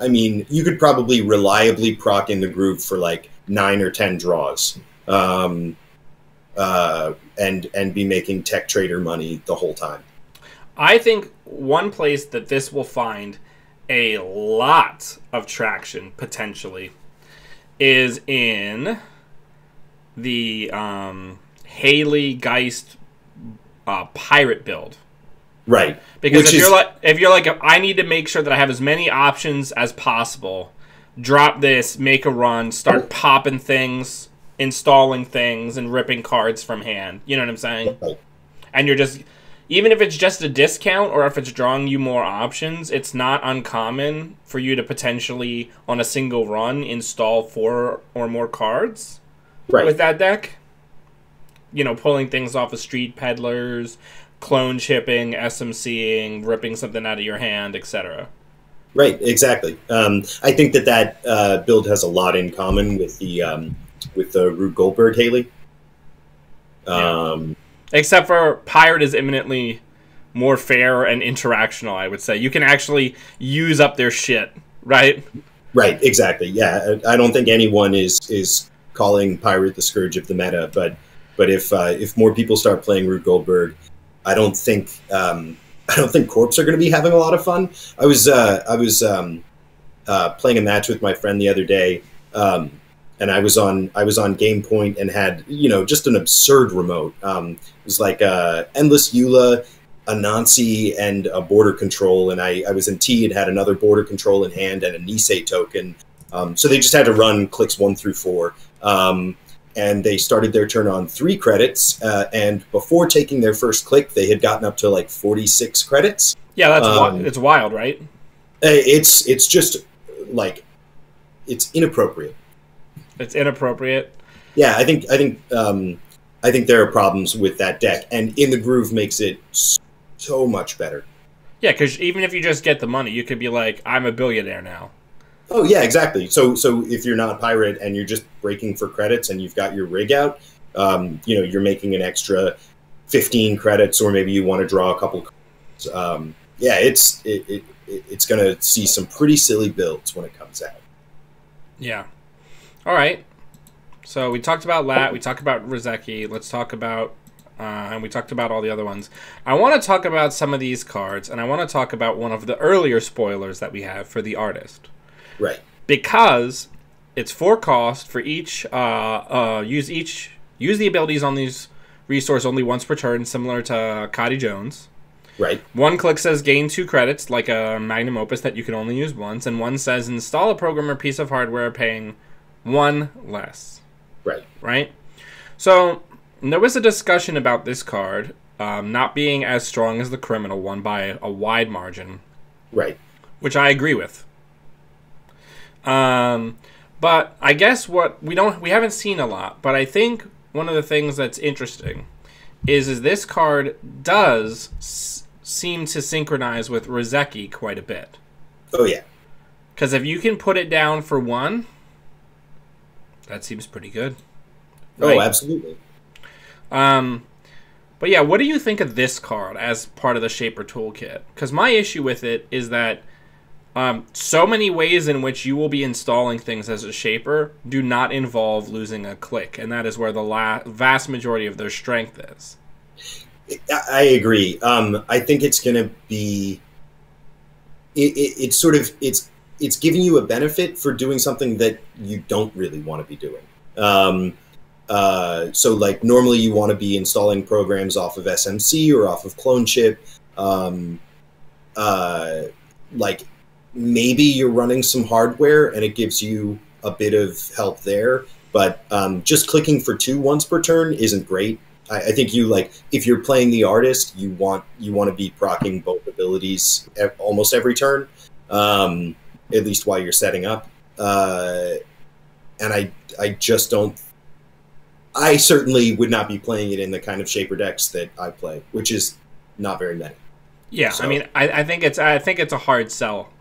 I mean, you could probably reliably proc in the groove for like 9 or 10 draws, and be making tech trader money the whole time. I think one place that this will find a lot of traction potentially is in the Haley Geist pirate build. Right. Because if you're like I need to make sure that I have as many options as possible, drop this, make a run, start popping things, installing things, and ripping cards from hand. You know what I'm saying? Right. And you're just, even if it's just a discount or if it's drawing you more options, it's not uncommon for you to potentially, on a single run, install 4 or more cards with that deck. You know, pulling things off of street peddlers, clone chipping, SMCing, ripping something out of your hand, etc. Right, exactly. I think that build has a lot in common with the Rube Goldberg Haley. Except for Pirate is imminently more fair and interactional, I would say. You can actually use up their shit, right? Right, exactly. Yeah, I don't think anyone is calling Pirate the scourge of the meta, but if more people start playing Rube Goldberg, I don't think Corps are going to be having a lot of fun. I was playing a match with my friend the other day, and I was on Game Point and had just an absurd remote. It was like Endless Eula, a Nancy, and a border control, and I was in T and had another border control in hand and a Nisei token. So they just had to run clicks 1 through 4. And they started their turn on 3 credits, and before taking their first click, they had gotten up to like 46 credits. Yeah, that's it's wild, right? It's just like it's inappropriate. It's inappropriate. Yeah, I think there are problems with that deck, and In the Groove makes it so much better. Yeah, because even if you just get the money, you could be like, I'm a billionaire now. Oh yeah, exactly. So if you're not Pirate and you're just breaking for credits and you've got your rig out, you're making an extra 15 credits, or maybe you want to draw a couple. It's going to see some pretty silly builds when it comes out. Yeah. All right. So we talked about Lat. We talked about Rizeki. Let's talk about, and we talked about all the other ones. I want to talk about some of these cards, and I want to talk about one of the earlier spoilers that we have for the artist. Right. Because it's 4 cost for each, use the abilities on these resource only once per turn, similar to Cody Jones. Right. One click says gain 2 credits, like a magnum opus that you can only use once, and one says install a program or piece of hardware paying 1 less. Right. Right? So, there was a discussion about this card not being as strong as the criminal one by a wide margin. Right. Which I agree with. But I guess what we haven't seen a lot, but I think one of the things that's interesting is this card does seem to synchronize with Rozeki quite a bit. Oh, yeah. Because if you can put it down for 1, that seems pretty good. Right? Oh, absolutely. But yeah, what do you think of this card as part of the Shaper Toolkit? Because my issue with it is that so many ways in which you will be installing things as a Shaper do not involve losing a click, and that is where the vast majority of their strength is. I agree. I think it's going to be... It's sort of... It's giving you a benefit for doing something that you don't really want to be doing. So, like, normally you want to be installing programs off of SMC or off of Clone Chip. Like, maybe you're running some hardware and it gives you a bit of help there, but just clicking for 2 once per turn isn't great. I think you, like, if you're playing the artist, you want to be proccing both abilities almost every turn, at least while you're setting up. And I just don't... I certainly would not be playing it in the kind of Shaper decks that I play, which is not very many. Yeah, so. I mean, I think it's a hard sell,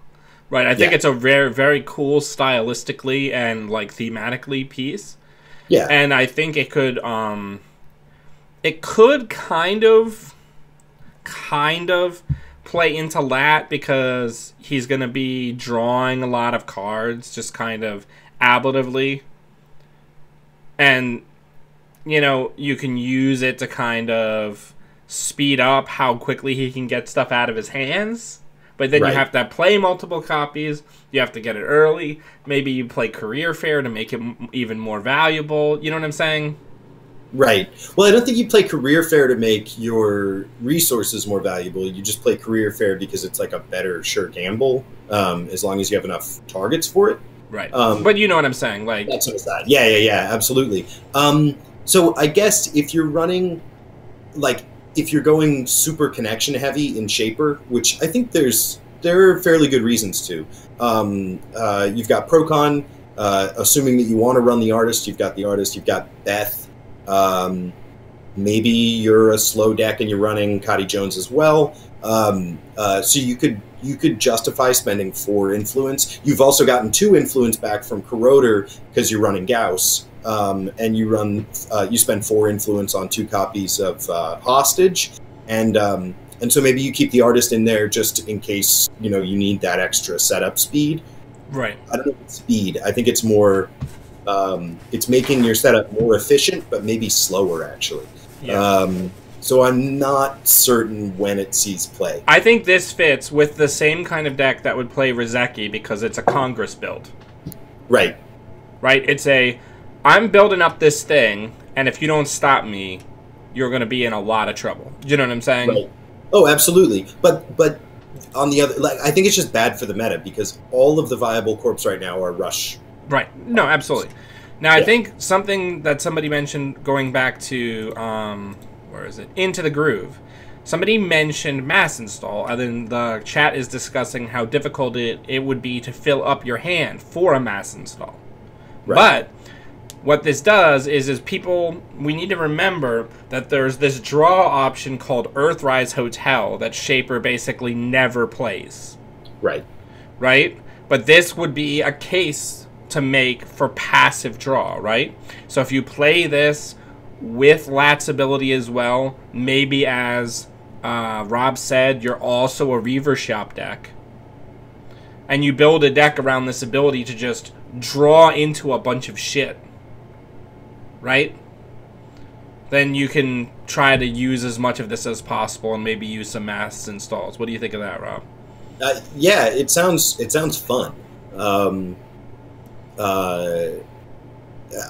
right? I think it's a very, very cool stylistically and like thematically piece. Yeah, and I think it could kind of play into Lat because he's going to be drawing a lot of cards, just kind of ablatively, and you know, you can use it to kind of speed up how quickly he can get stuff out of his hands. But then you have to play multiple copies. You have to get it early. Maybe you play Career Fair to make it even more valuable. You know what I'm saying? Right. Well, I don't think you play Career Fair to make your resources more valuable. You just play Career Fair because it's like a better sure gamble, as long as you have enough targets for it. Right. But you know what I'm saying. Like, that's what it's Yeah, absolutely. So I guess if you're running, like, if you're going super connection heavy in Shaper, which I think there are fairly good reasons to. You've got Procon, assuming that you want to run the artist. You've got the artist. You've got Beth. Maybe you're a slow deck and you're running Cotty Jones as well. So you could justify spending 4 influence. You've also gotten 2 influence back from Corroder because you're running Gauss. And you spend 4 influence on 2 copies of Hostage, and so maybe you keep the artist in there just in case you need that extra setup speed. Right. I don't know if it's speed. I think it's more. It's making your setup more efficient, but maybe slower actually. Yeah. So I'm not certain when it sees play. I think this fits with the same kind of deck that would play Rozeki because it's a Congress build. Right. Right. It's I'm building up this thing, and if you don't stop me, you're going to be in a lot of trouble. You know what I'm saying? Right. Oh, absolutely. But on the other, like, I think it's just bad for the meta because all of the viable corps right now are rush. Right. No, absolutely. Now, I think something that somebody mentioned going back to, where is it? Into the Groove. Somebody mentioned mass install, and then the chat is discussing how difficult it would be to fill up your hand for a mass install. Right. But what this does is we need to remember that there's this draw option called Earthrise Hotel that Shaper basically never plays. Right. Right? But this would be a case to make for passive draw, right? So if you play this with Lat's ability as well, maybe as Rob said, you're also a Reaver Shop deck, and you build a deck around this ability to just draw into a bunch of shit, right? Then you can try to use as much of this as possible and maybe use some mass installs. What do you think of that, Rob? Yeah, it sounds fun.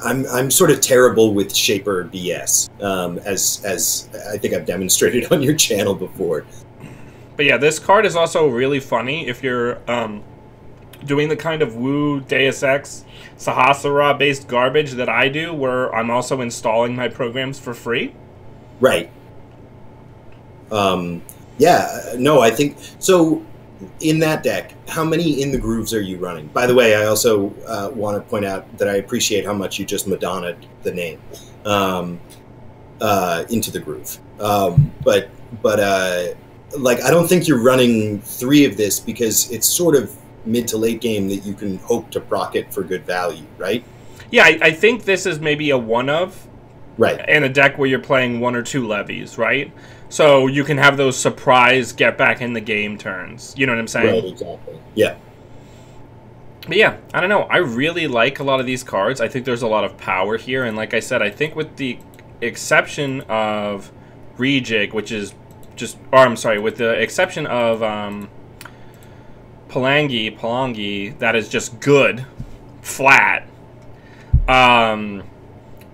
I'm sort of terrible with Shaper BS, as I think I've demonstrated on your channel before. But yeah, this card is also really funny if you're doing the kind of Wu Deus Ex Sahasrara based garbage that I do, where I'm also installing my programs for free. Right. Yeah. No, I think so. In that deck, how many in the grooves are you running? By the way, I also want to point out that I appreciate how much you just Madonna'd the name into the groove. But like, I don't think you're running 3 of this because it's sort of mid to late game that you can hope to proc it for good value, right? Yeah, I think this is maybe a one of Right. in a deck where you're playing 1 or 2 levies, right? So you can have those surprise get back in the game turns. You know what I'm saying? Right. Exactly. Yeah. But yeah, I don't know. I really like a lot of these cards. I think there's a lot of power here, and like I said, I think with the exception of Rejig, which is just, or I'm sorry, with the exception of Palangi, that is just good, flat.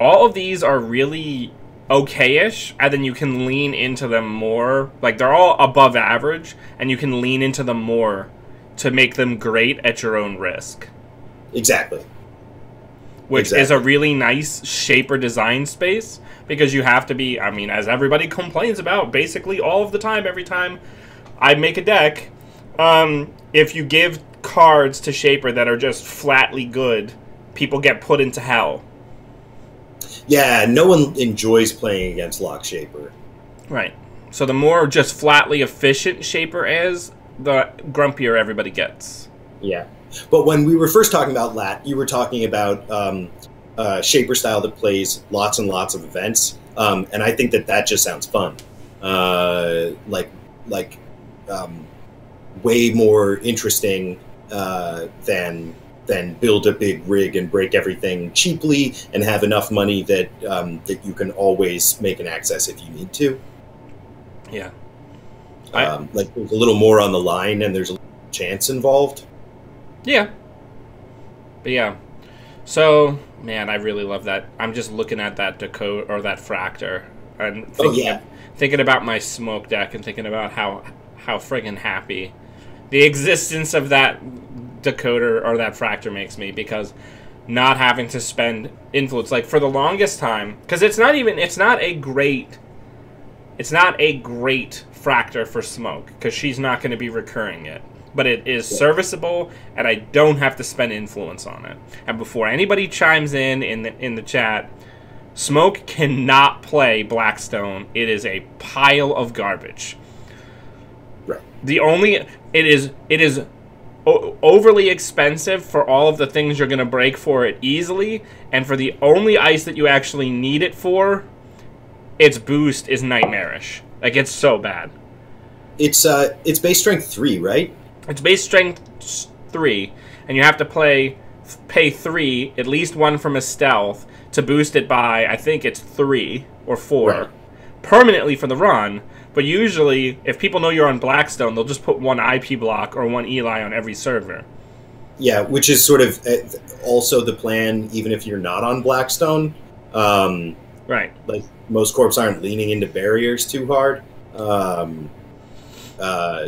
All of these are really okay-ish, and then you can lean into them more. Like, they're all above average, and you can lean into them more to make them great at your own risk. Exactly. Which is a really nice shaper design space, because you have to be, I mean, as everybody complains about basically all of the time, every time I make a deck, if you give cards to shaper that are just flatly good, people get put into hell. Yeah, no one enjoys playing against Lock Shaper. Right. So the more just flatly efficient shaper is, the grumpier everybody gets. Yeah. But when we were first talking about Lat, you were talking about shaper style that plays lots and lots of events, and I think that just sounds fun. Like way more interesting than build a big rig and break everything cheaply and have enough money that that you can always make an access if you need to. Yeah. Like there's a little more on the line and there's a chance involved. Yeah. But yeah. So, man, I really love that. I'm just looking at that decode or that fractor and thinking about my smoke deck and thinking about how friggin' happy the existence of that decoder or that fractor makes me, because not having to spend influence, like, for the longest time, because it's not a great fractor for smoke, because she's not going to be recurring it, but it is serviceable, and I don't have to spend influence on it. And before anybody chimes in the chat, smoke cannot play Blackstone. It is a pile of garbage. Right. It is overly expensive for all of the things you're going to break for it easily, and for the only ice that you actually need it for, its boost is nightmarish. Like, it's so bad. It's base strength 3, right? It's base strength 3, and you have to pay 3, at least 1 from a stealth, to boost it by, I think it's 3 or 4, permanently for the run. But usually, if people know you're on Blackstone, they'll just put 1 IP block or 1 Eli on every server. Yeah, which is sort of also the plan, even if you're not on Blackstone. Right. Like, most corps aren't leaning into barriers too hard.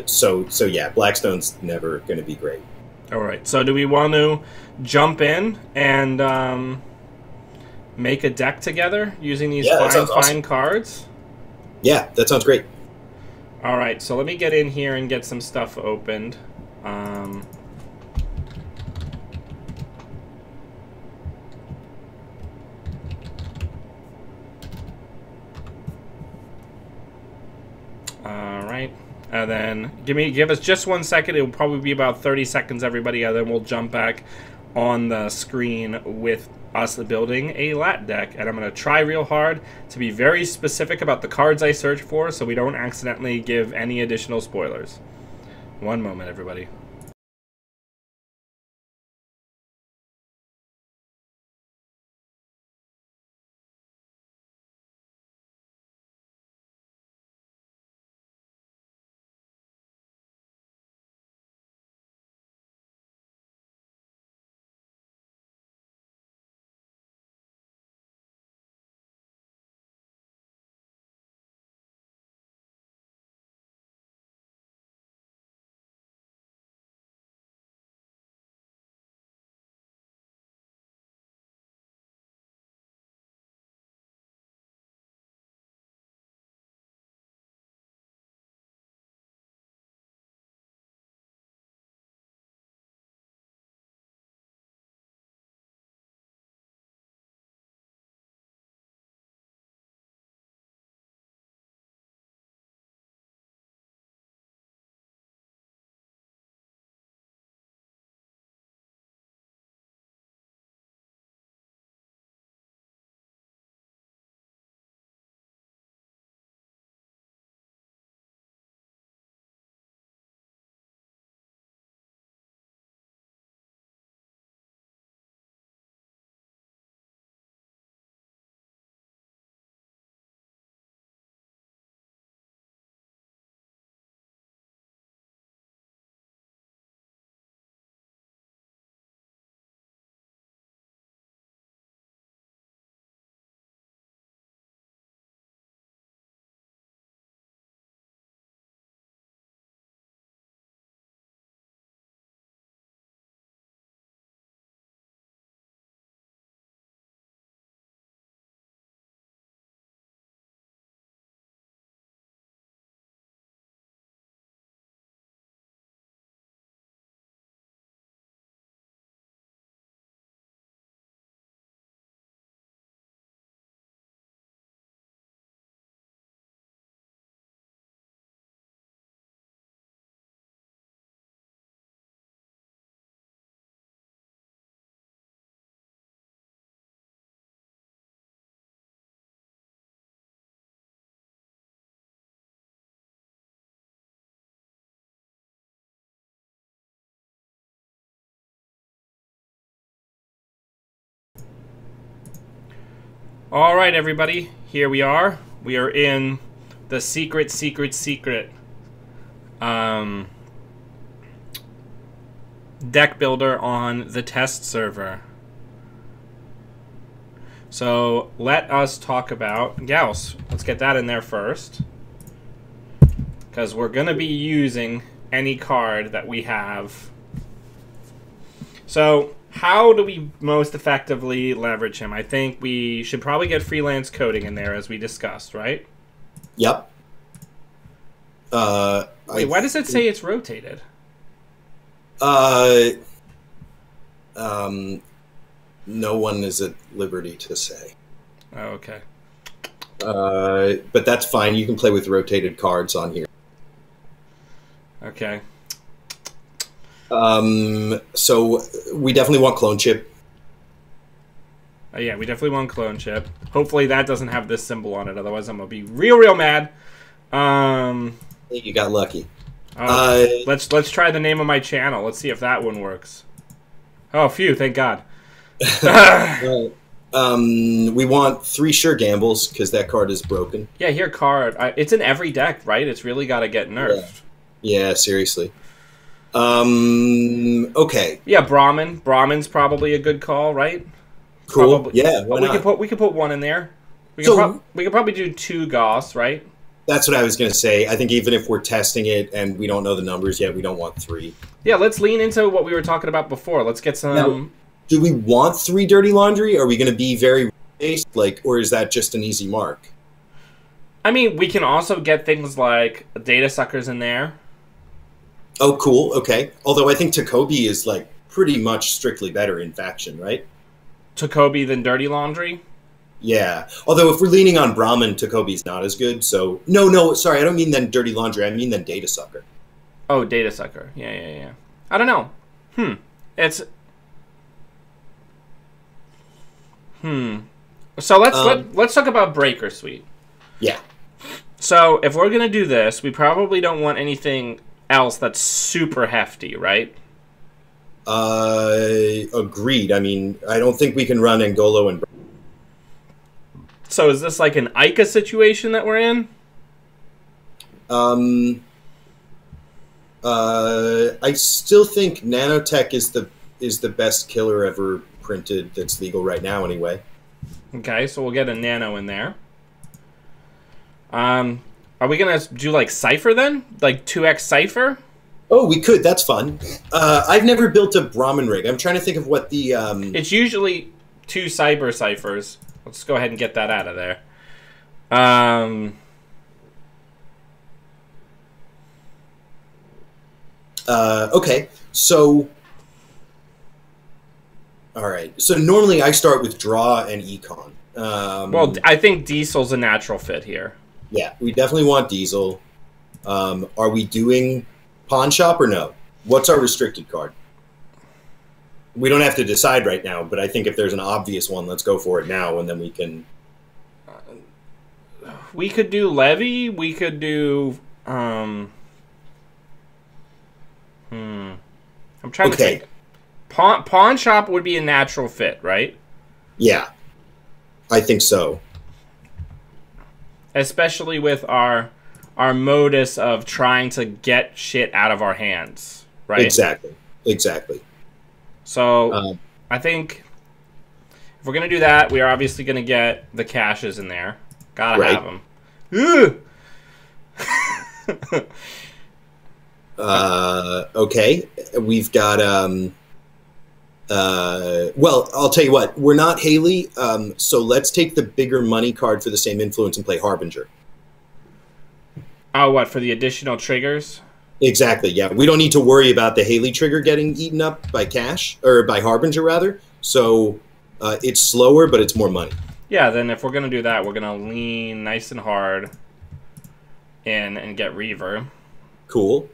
So yeah, Blackstone's never going to be great. All right. So do we want to jump in and make a deck together using these fine cards? Yeah, that sounds great. All right. So let me get in here and get some stuff opened. Alright, and then give us just 1 second. It will probably be about 30 seconds, everybody, and then we'll jump back on the screen with us building a lat deck. And I'm going to try real hard to be very specific about the cards I search for, so we don't accidentally give any additional spoilers. 1 moment, everybody. All right, everybody, here we are. We are in the secret um, deck builder on the test server. So let us talk about Gauss. Let's get that in there first, because we're going to be using any card that we have. So how do we most effectively leverage him? I think we should probably get freelance coding in there, as we discussed, right? Yep. Wait, why does it say it's rotated? No one is at liberty to say. Oh, okay. But that's fine. You can play with rotated cards on here. Okay. So we definitely want clone chip. Yeah, we definitely want clone chip. Hopefully that doesn't have this symbol on it. Otherwise, I'm gonna be real mad. You got lucky. Let's try the name of my channel. Let's see if that one works. Oh, phew! Thank God. We want 3 sure gambles because that card is broken. Yeah, here card. It's in every deck, right? It's really got to get nerfed. Yeah, seriously. Okay. Yeah, Brahmin. Brahmin's probably a good call, right? Cool. Probably. Yeah, why not? We could put one in there. We could probably do 2 Goss, right? That's what I was going to say. I think even if we're testing it and we don't know the numbers yet, we don't want 3. Yeah, let's lean into what we were talking about before. Let's get some... Now, do we want 3 dirty laundry? Are we going to be very based, or is that just an easy mark? I mean, we can also get things like data suckers in there. Oh, cool. Okay. Although I think Takobi is pretty much strictly better in faction, right? Takobi than dirty laundry? Yeah. Although if we're leaning on Brahmin, Takobi's not as good. So no, sorry, I don't mean then dirty laundry. I mean then data sucker. Oh, data sucker. Yeah. I don't know. So let's talk about Breaker Suite. Yeah. So if we're gonna do this, we probably don't want anything else that's super hefty, right? Agreed. I mean, I don't think we can run Angolo and... So is this like an Ica situation that we're in? I still think nanotech is the best killer ever printed that's legal right now anyway. Okay, so we'll get a nano in there. Are we gonna do like Cypher then? Like 2x Cypher? Oh, we could. That's fun. I've never built a Brahmin rig. I'm trying to think of what the... It's usually 2 cyber ciphers. Let's go ahead and get that out of there. Okay, so... Alright, so normally I start with draw and econ. Well, I think Diesel's a natural fit here. Yeah, we definitely want Diesel. Are we doing Pawn Shop or no? What's our restricted card? We don't have to decide right now, but I think if there's an obvious one, let's go for it now, and then we can... We could do Levy. We could do... I'm trying to think. Pawn Shop would be a natural fit, right? Yeah. I think so. Especially with our modus of trying to get shit out of our hands, right? Exactly. So, I think if we're going to do that, we are obviously going to get the caches in there. Gotta have them. Okay. We've got... well, I'll tell you what. We're not Haley, so let's take the bigger money card for the same influence and play Harbinger. Oh, what, for the additional triggers? Exactly, yeah. We don't need to worry about the Haley trigger getting eaten up by cash, or by Harbinger, rather. So it's slower, but it's more money. Yeah, then if we're going to do that, we're going to lean nice and hard in and get Reaver. Cool.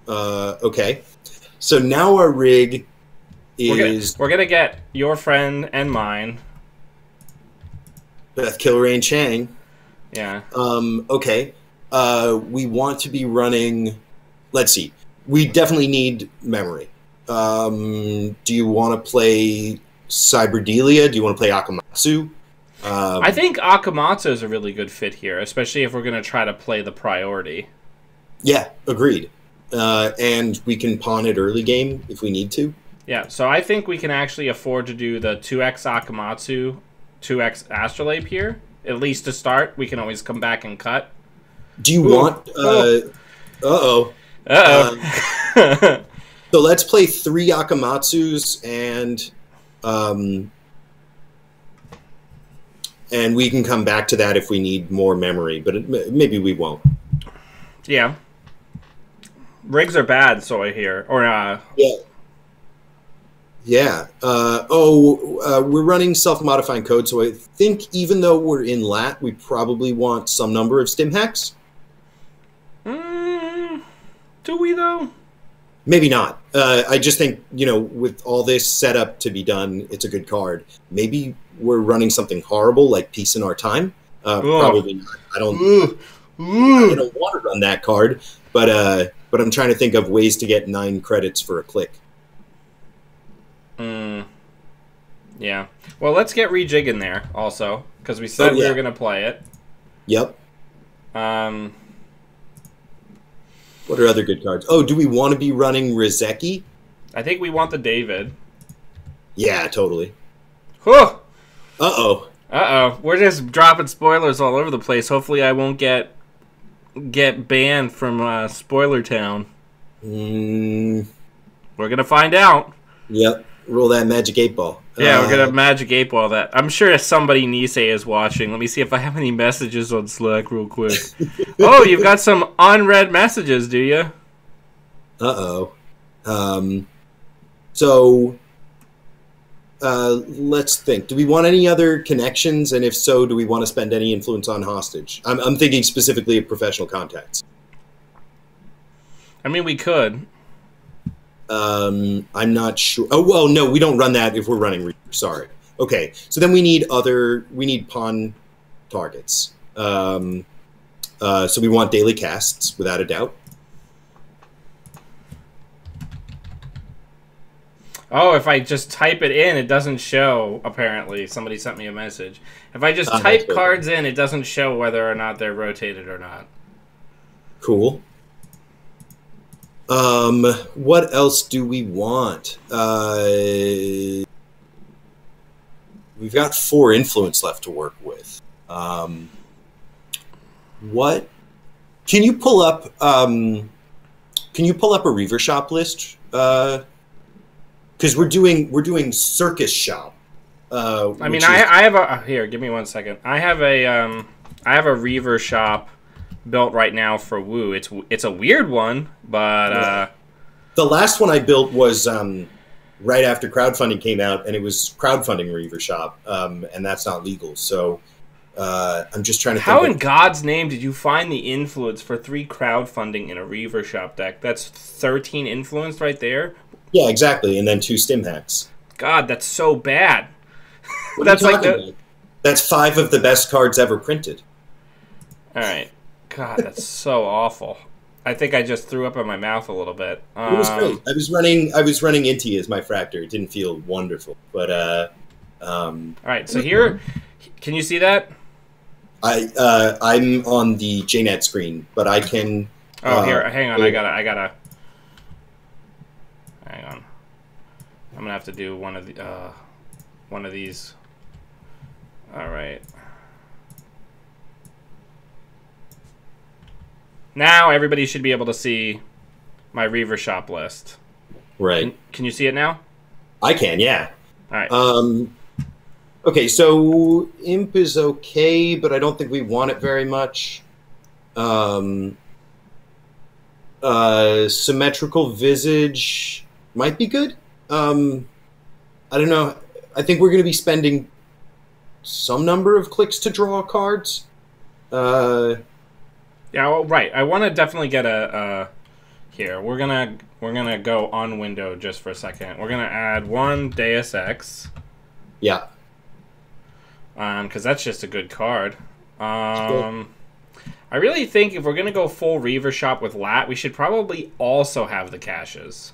Okay. So now our rig is... We're gonna get your friend and mine. Beth Kilrain Chang. Yeah. Okay. We want to be running... Let's see. We definitely need memory. Do you want to play Cyberdelia? Do you want to play Akamatsu? I think Akamatsu is a really good fit here, especially if we're going to try to play the priority. Yeah, agreed. And we can pawn it early game if we need to. Yeah, so I think we can actually afford to do the 2x Akamatsu, 2x Astrolabe here. At least to start. We can always come back and cut. Do you want... Uh-oh. Uh-oh. So let's play 3 Akamatsus and we can come back to that if we need more memory, but maybe we won't. Yeah. Rigs are bad, so I hear. Or, Yeah. Yeah. We're running self-modifying code, so I think even though we're in lat, we probably want some number of stim hacks. Do we, though? Maybe not. I just think, with all this setup to be done, it's a good card. Maybe we're running something horrible, like Peace in Our Time. Probably not. I don't want to run that card, but I'm trying to think of ways to get 9 credits for a click. Yeah. Well, let's get Rejig in there, also, because we said we were going to play it. Yep. What are other good cards? Oh, do we want to be running Rizeki? I think we want the David. Yeah, totally. Whew! Uh-oh. Uh-oh. We're just dropping spoilers all over the place. Hopefully I won't get banned from Spoiler Town. We're going to find out. Yep. Roll that magic 8-ball. Yeah, we're going to magic 8-ball that. I'm sure somebody Nisei is watching. Let me see if I have any messages on Slack real quick. Oh, you've got some unread messages, do you? Uh-oh. So, let's think. Do we want any other connections? And if so, do we want to spend any influence on hostage? I'm thinking specifically of professional contacts. I mean, we could. I'm not sure. Oh, well, no, we don't run that if we're running Reaper. Sorry. Okay, so then we need pawn targets. So we want daily casts, without a doubt. Oh, if I just type it in, it doesn't show, apparently. Somebody sent me a message. If I just type cards in, it doesn't show whether or not they're rotated or not. Cool. What else do we want? We've got 4 influence left to work with. What? Can you pull up a Reaver Shop list? Because we're doing Circus Shop. I mean, I have a here. Give me 1 second. I have a Reaver Shop built right now for Woo. It's a weird one, but the last one I built was right after crowdfunding came out, and it was crowdfunding Reaver Shop, and that's not legal. So I'm just trying to think. How in God's name did you find the influence for 3 crowdfunding in a Reaver Shop deck? That's 13 influence right there. Yeah, exactly, and then 2 stim hacks. God, that's so bad. That's like that's 5 of the best cards ever printed. All right. God, that's so awful. I think I just threw up in my mouth a little bit. It was great. I was running Inti as my Fractor. It didn't feel wonderful, but all right, so here, can you see that? I'm on the JNet screen, but I can. Oh, here, hang on. I gotta. Hang on. I'm gonna have to do one of these. All right. Now everybody should be able to see my Reaver Shop list. Right. Can you see it now? I can, yeah. All right. Okay, so Imp is okay, but I don't think we want it very much. Symmetrical Visage might be good. I don't know. I think we're going to be spending some number of clicks to draw cards. Yeah, well, right. I want to definitely get a here. We're gonna go on window just for a second. We're gonna add 1 Deus Ex. Yeah. Because that's just a good card. I really think if we're gonna go full Reaver Shop with Lat, we should probably also have the caches.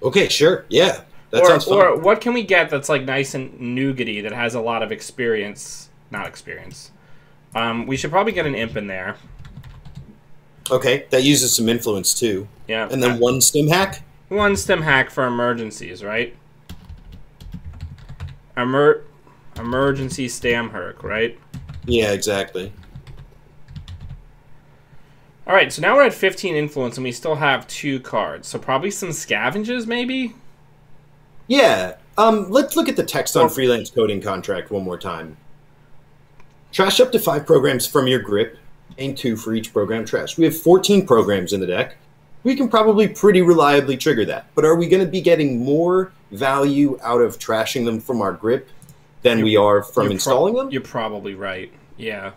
Okay, sure. Yeah. That sounds fun. Or what can we get that's like nice and nougaty that has a lot of experience? Not experience. We should probably get an imp in there. Okay, that uses some influence too. Yeah. And then one stim hack? One stim hack for emergencies, right? Emergency stam herc, right? Yeah, exactly. Alright, so now we're at 15 influence and we still have 2 cards. So probably some scavenges, maybe? Yeah. Let's look at the text on freelance coding contract one more time. Trash up to 5 programs from your grip. Gain 2 for each program trash. We have 14 programs in the deck. We can probably pretty reliably trigger that. But are we going to be getting more value out of trashing them from our grip than we are from installing them? You're probably right. Yeah.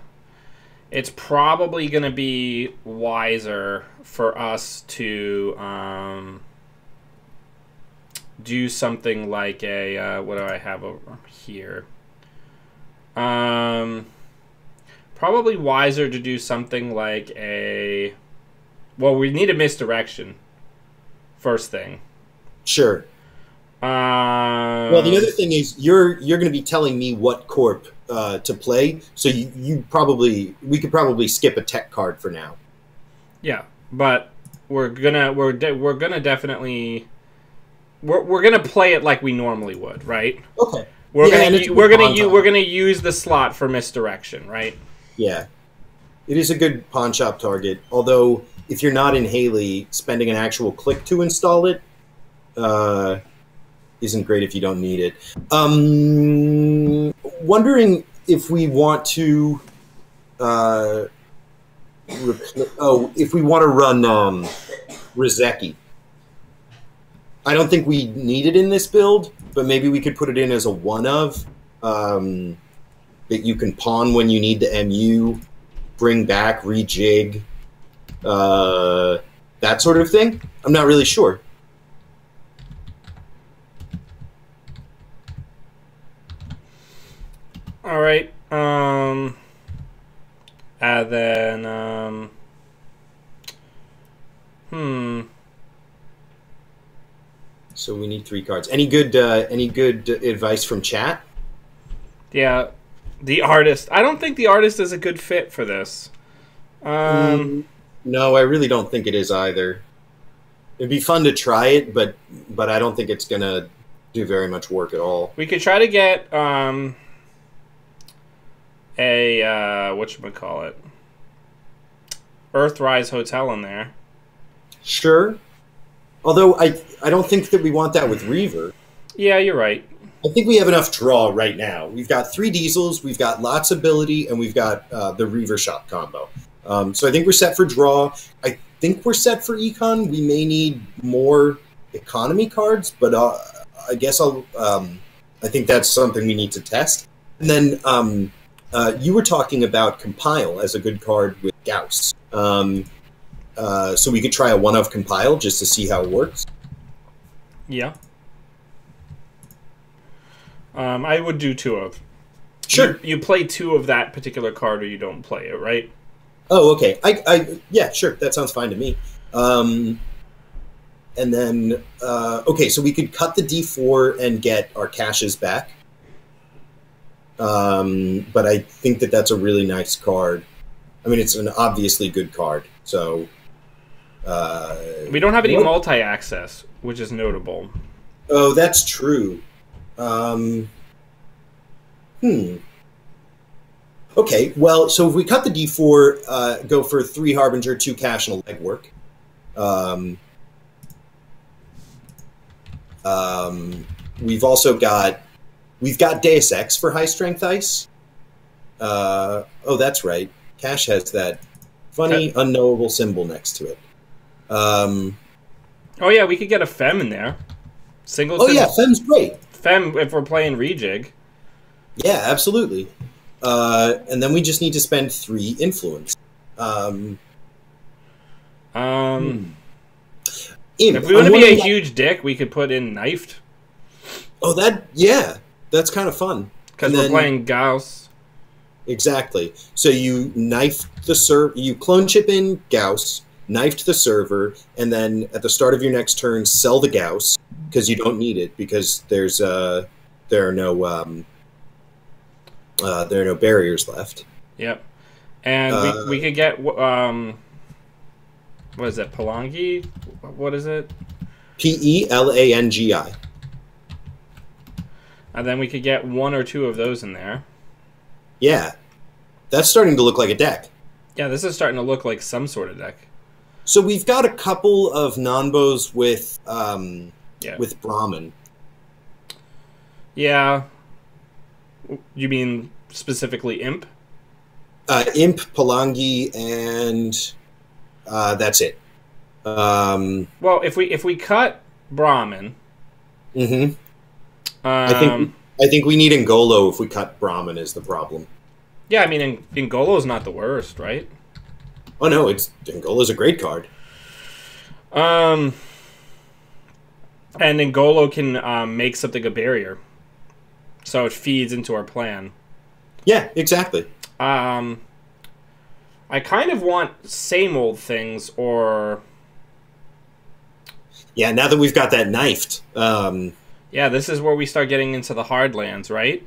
It's probably going to be wiser for us to do something like a... what do I have over here? Probably wiser to do something like a... Well, we need a misdirection. First thing. Sure. Well, the other thing is you're going to be telling me what corp to play, so we could probably skip a tech card for now. Yeah, but we're gonna definitely we're gonna play it like we normally would, right? Okay. We're gonna use the slot for misdirection, right? Yeah. It is a good pawn shop target, although if you're not in Haley, spending an actual click to install it isn't great if you don't need it. Wondering if we want to if we want to run Rizeki. I don't think we need it in this build, but maybe we could put it in as a one of that you can pawn when you need the MU, bring back, rejig, that sort of thing. I'm not really sure. All right. And then So we need 3 cards. Any good advice from chat? Yeah, the artist. I don't think the artist is a good fit for this. No, I really don't think it is either. It'd be fun to try it, but I don't think it's gonna do very much work at all. We could try to get a whatchamacallit, Earthrise Hotel in there. Sure. Although I don't think that we want that with Reaver. Yeah, you're right. I think we have enough draw right now. We've got 3 diesels, we've got lots of ability, and we've got the Reaver shot combo. So I think we're set for draw. I think we're set for econ. We may need more economy cards, but I guess I think that's something we need to test. And then you were talking about Compile as a good card with Gauss. So we could try a one of Compile just to see how it works. Yeah. I would do 2 of. Sure. You play 2 of that particular card or you don't play it, right? Oh, okay. Yeah, sure. That sounds fine to me. And then, okay, so we could cut the D4 and get our caches back. But I think that that's a really nice card. I mean, it's an obviously good card, so... we don't have any multi-access, which is notable. Oh, that's true. Okay, well, so if we cut the D4, go for 3 Harbinger, 2 cache, and a legwork. We've also got... We've got Deus Ex for high strength ice. Oh, that's right. Cache has that funny, unknowable symbol next to it. Oh yeah, we could get a Fem in there. Singleton. Oh yeah, Fem's great. Fem if we're playing rejig. Yeah, absolutely. And then we just need to spend 3 influence. If we want to be a huge dick, we could put in knifed. Oh, that's kind of fun. Because we're playing Gauss. Exactly. So you knife the server, you clone chip in Gauss, knifed the server, and then at the start of your next turn, sell the Gauss, because you don't need it because there are no barriers left. Yep. And we could get what is it? Pelangi? What is it? Pelangi. And then we could get 1 or 2 of those in there. Yeah, that's starting to look like a deck. Yeah, this is starting to look like some sort of deck. So we've got a couple of Nanbos with Brahmin. Yeah. You mean specifically Imp? Imp, Pelangi, and that's it. Well, if we cut Brahmin, mm-hmm. I think we need Ngolo if we cut Brahmin is the problem. Yeah, I mean Ngolo's not the worst, right? Oh no, Ngolo's a great card. And Ngolo can make something a barrier, so it feeds into our plan. Yeah, exactly. I kind of want same old things, or yeah. Now that we've got that knifed, yeah, this is where we start getting into the hard lands, right?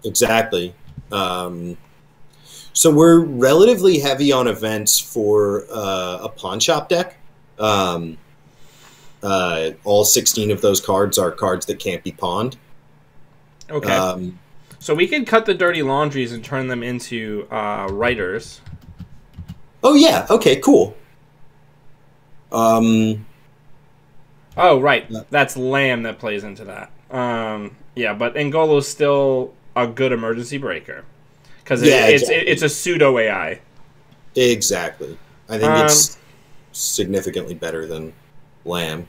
Exactly. So we're relatively heavy on events for a pawn shop deck. All 16 of those cards are cards that can't be pawned. Okay. So we could cut the dirty laundries and turn them into writers. Oh yeah. Okay. Cool. Oh right, that's Lamb that plays into that. Yeah, but Ngolo's still a good emergency breaker because it's a pseudo AI. Exactly. I think it's significantly better than Lamb.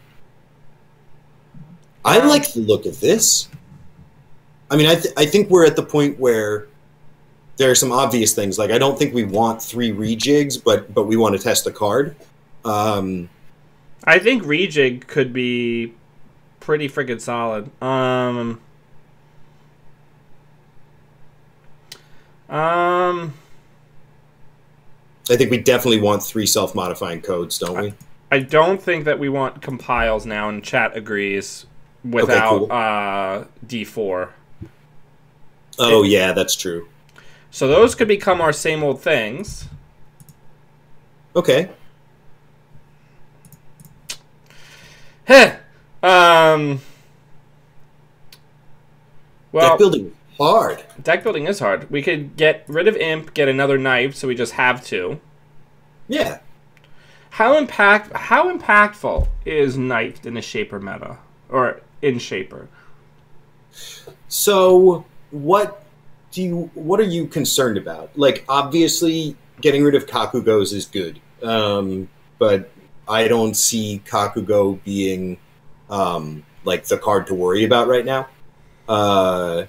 I like the look of this. I mean, I think we're at the point where there are some obvious things. Like, I don't think we want 3 rejigs, but we want to test the card. I think rejig could be pretty freaking solid. I think we definitely want 3 self-modifying codes, don't we? I don't think that we want compiles now, and chat agrees without D4. Oh, yeah, that's true. So those could become our same old things. Okay. Heh. Well, deck building is hard. Deck building is hard. We could get rid of Imp, get another knife, so we just have 2. Yeah. How impactful is knifed in a Shaper meta? Or in Shaper? So, what are you concerned about? Like, obviously, getting rid of Kakugos is good. But I don't see Kakugo being, like, the card to worry about right now. I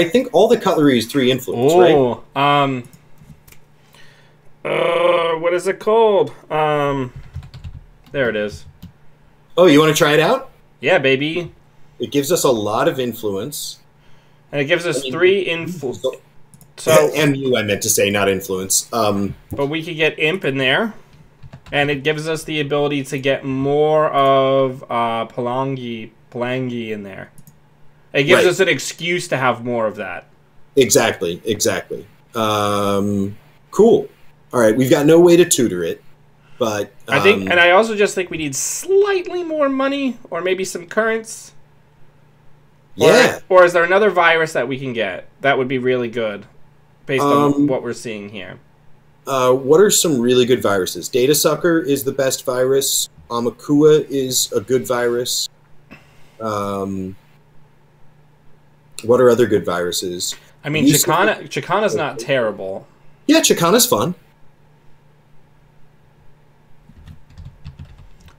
think all the cutlery is 3 influence, right? What is it called? There it is. Oh, you want to try it out? Yeah, baby. It gives us a lot of influence. And it gives us 3 influence. So MU, I meant to say, not influence. But we could get Imp in there. And it gives us the ability to get more of Pelangi in there. It gives us an excuse to have more of that. Exactly. Cool. All right, we've got no way to tutor it, but I think, and I also just think we need slightly more money, or maybe some currents. Yeah. Or is there another virus that we can get that would be really good, based on what we're seeing here? What are some really good viruses? Data Sucker is the best virus. Amakua is a good virus. What are other good viruses? I mean, Chicana's not terrible. Yeah, Chicana's fun.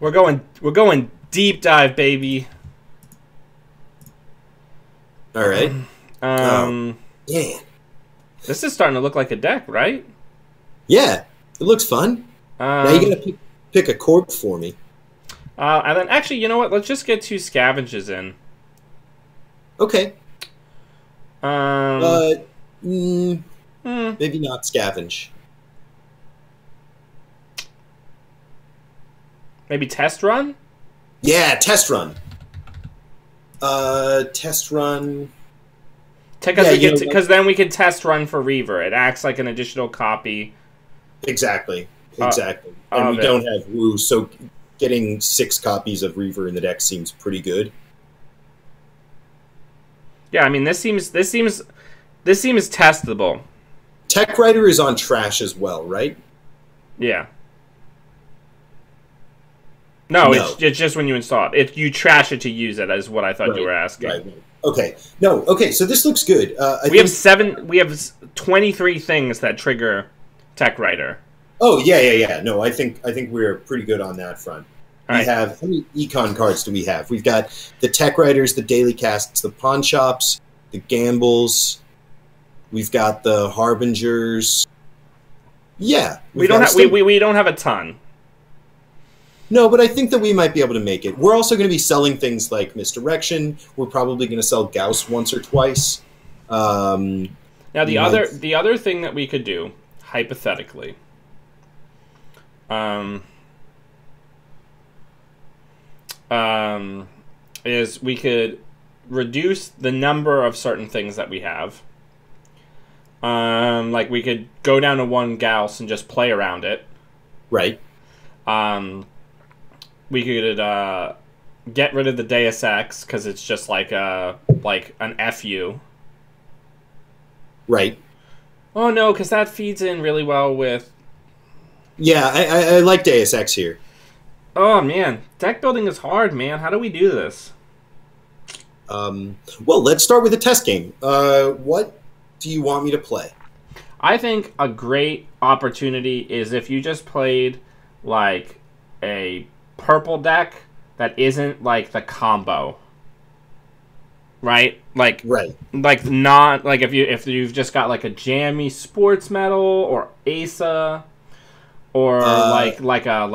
We're going deep dive, baby. All right. Yeah. This is starting to look like a deck, right? Yeah, it looks fun. Now you gotta pick a corp for me. And then, actually, you know what? Let's just get 2 scavenges in. Okay. Maybe not scavenge. Maybe test run? Yeah, test run. Test run. Because then we can test run for Reaver. It acts like an additional copy. Exactly. And we don't have Woo, so getting 6 copies of Reaver in the deck seems pretty good. Yeah, I mean this seems testable. Tech Writer is on trash as well, right? Yeah. No. It's just when you install it. If you trash it to use it, is what I thought you were asking. Right. Okay. No. Okay. So this looks good. We have 23 things that trigger Tech Writer. Oh yeah. No, I think we're pretty good on that front. We have, how many econ cards do we have? We've got the Tech Writers, the Daily Casts, the Pawn Shops, the Gambles. We've got the Harbingers. Yeah, we don't have a ton. No, but I think that we might be able to make it. We're also going to be selling things like Misdirection. We're probably going to sell Gauss once or twice. Now the other thing that we could do, hypothetically, is we could reduce the number of certain things that we have. Like we could go down to 1 Gauss and just play around it. Right. We could get rid of the Deus Ex because it's just like an FU. Right. Oh no, because that feeds in really well with. Yeah, I like Deus Ex here. Oh man, deck building is hard, man. How do we do this? Well, let's start with a test game. What do you want me to play? I think a great opportunity is if you just played like a purple deck that isn't like the combo. Right? Like not like if you've just got like a jammy sports metal or Asa or like a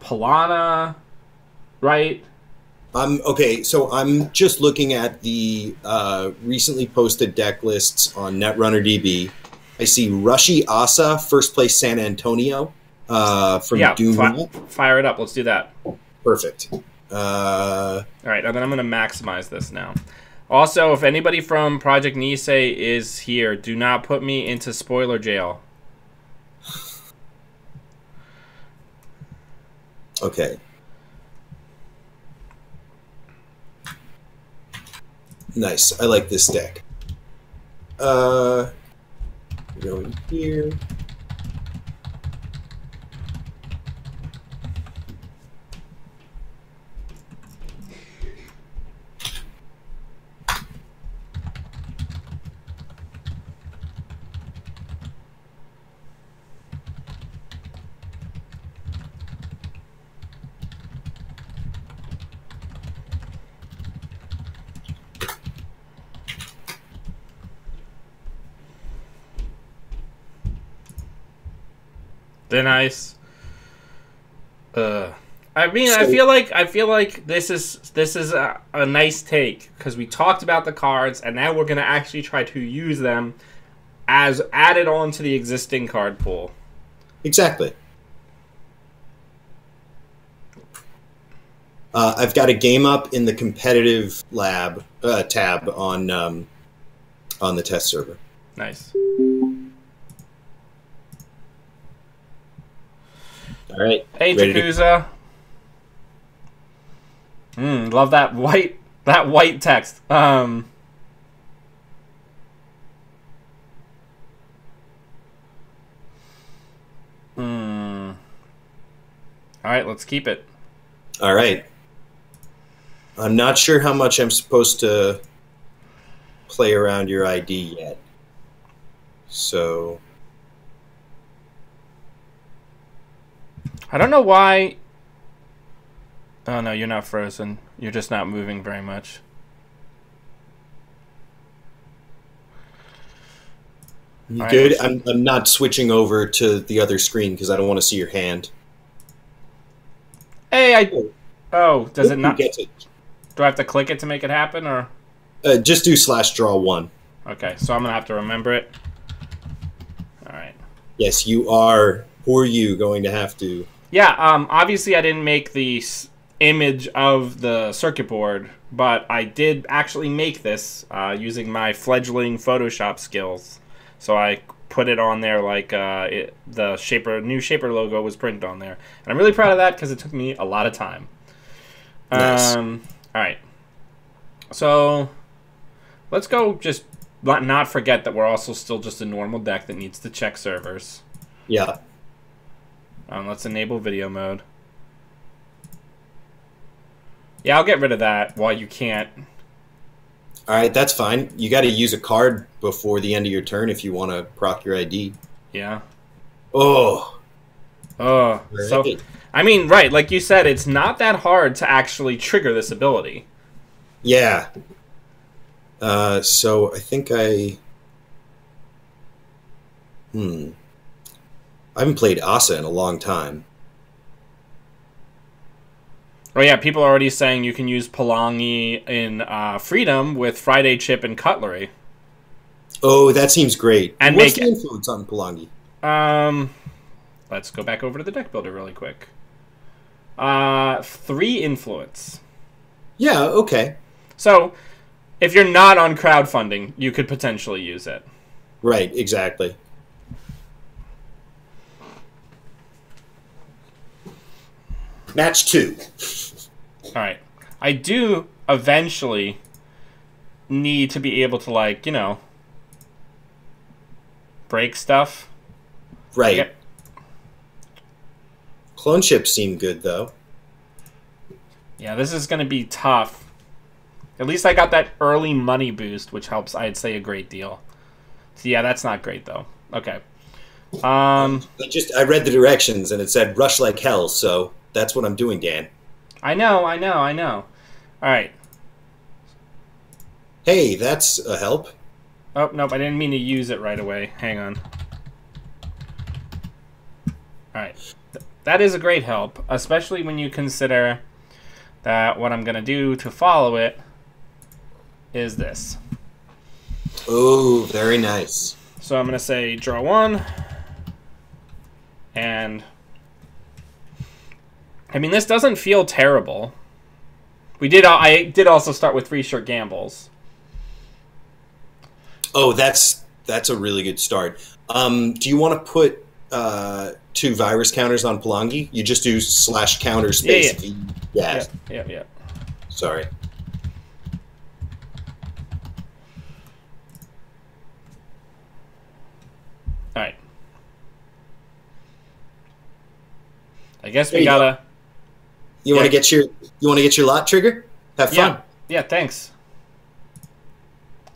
Polana, right? Okay, so I'm just looking at the recently posted deck lists on Netrunner DB. I see Rushy Asa, first place San Antonio from Doom. Fire it up. Let's do that. Perfect. All right, and then I'm going to maximize this now. Also, if anybody from Project Nisei is here, do not put me into spoiler jail. Okay. Nice. I like this deck. Going here. They're nice. I mean, I feel like this is a nice take because we talked about the cards and now we're gonna actually try to use them as added on to the existing card pool. Exactly. I've got a game up in the competitive lab tab on the test server. Nice. All right. Hey, Takuza. Love that white text. All right, let's keep it. All right. I'm not sure how much I'm supposed to play around your ID yet. So I don't know why. Oh no, you're not frozen. You're just not moving very much. You good? I'm not switching over to the other screen because I don't want to see your hand. Hey, Oh, does it not? Get it. Do I have to click it to make it happen, or? Just do /draw1. Okay, so I'm gonna have to remember it. All right. Yes, you are. Who are you going to have to? Yeah. Obviously, I didn't make the image of the circuit board, but I did actually make this using my fledgling Photoshop skills. So I put it on there like the new Shaper logo was printed on there. And I'm really proud of that because it took me a lot of time. Nice. All right. So let's go just not forget that we're also still just a normal deck that needs to check servers. Yeah. Let's enable video mode. Yeah, I'll get rid of that while you can't. All right, that's fine. You got to use a card before the end of your turn if you want to proc your ID. Yeah. Oh. Oh. Right. So, I mean, right, like you said, it's not that hard to actually trigger this ability. Yeah. So I think I haven't played Asa in a long time. Oh yeah, people are already saying you can use Palangi in Freedom with Friday Chip and Cutlery. Oh, that seems great. And what's the influence on Palangi? Let's go back over to the deck builder really quick. 3 influence. Yeah, okay. So, if you're not on crowdfunding, you could potentially use it. Right, exactly. Match 2. Alright. I do eventually need to be able to, like, you know, break stuff. Right. Okay. Clone ships seem good, though. Yeah, this is going to be tough. At least I got that early money boost, which helps, I'd say, a great deal. So, yeah, that's not great, though. Okay. I read the directions, and it said rush like hell, so that's what I'm doing, Dan. I know. All right. Hey, that's a help. Oh, nope, I didn't mean to use it right away. Hang on. Alright. That is a great help, especially when you consider that what I'm going to do to follow it is this. Oh, very nice. So I'm going to say draw 1. And I mean, this doesn't feel terrible. I did also start with 3 short gambles. Oh, that's a really good start. Do you want to put 2 virus counters on Palangi? You just do /counter space. Yeah. Yeah. Sorry. All right. I guess we gotta. You want to get your lot trigger? Have fun. Yeah. Thanks.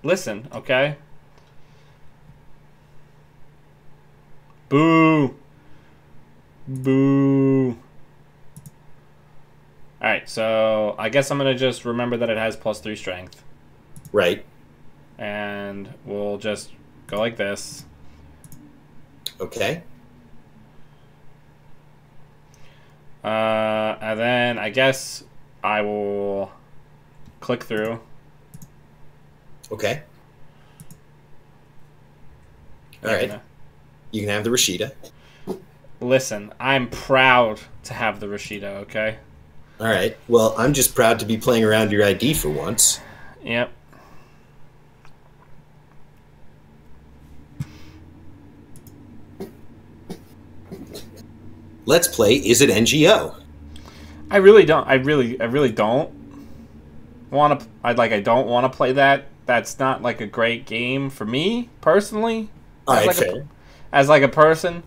Listen, okay. Boo. Boo. Alright, so I guess I'm going to just remember that it has +3 strength. Right. And we'll just go like this. Okay. And then I guess I will click through. Okay. All right. You can have the Rashida. Listen, I'm proud to have the Rashida, okay? All right. Well, I'm just proud to be playing around your ID for once. Yep. Let's play Is It NGO? I really don't want to. I don't want to play that. That's not like a great game for me personally. All right, like fair. As like a person.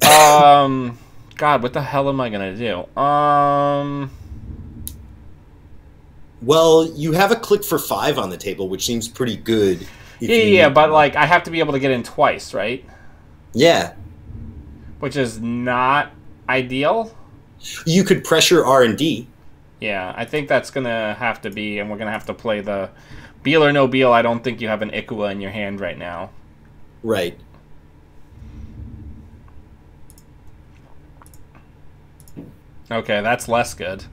God, what the hell am I gonna do? Well, you have a click for 5 on the table, which seems pretty good. Yeah, but like I have to be able to get in twice, right? Yeah. Which is not ideal. You could pressure R&D. Yeah, I think that's gonna have to be, and we're gonna have to play the Beal or no Beal. I don't think you have an Ikua in your hand right now. Right. Okay, that's less good.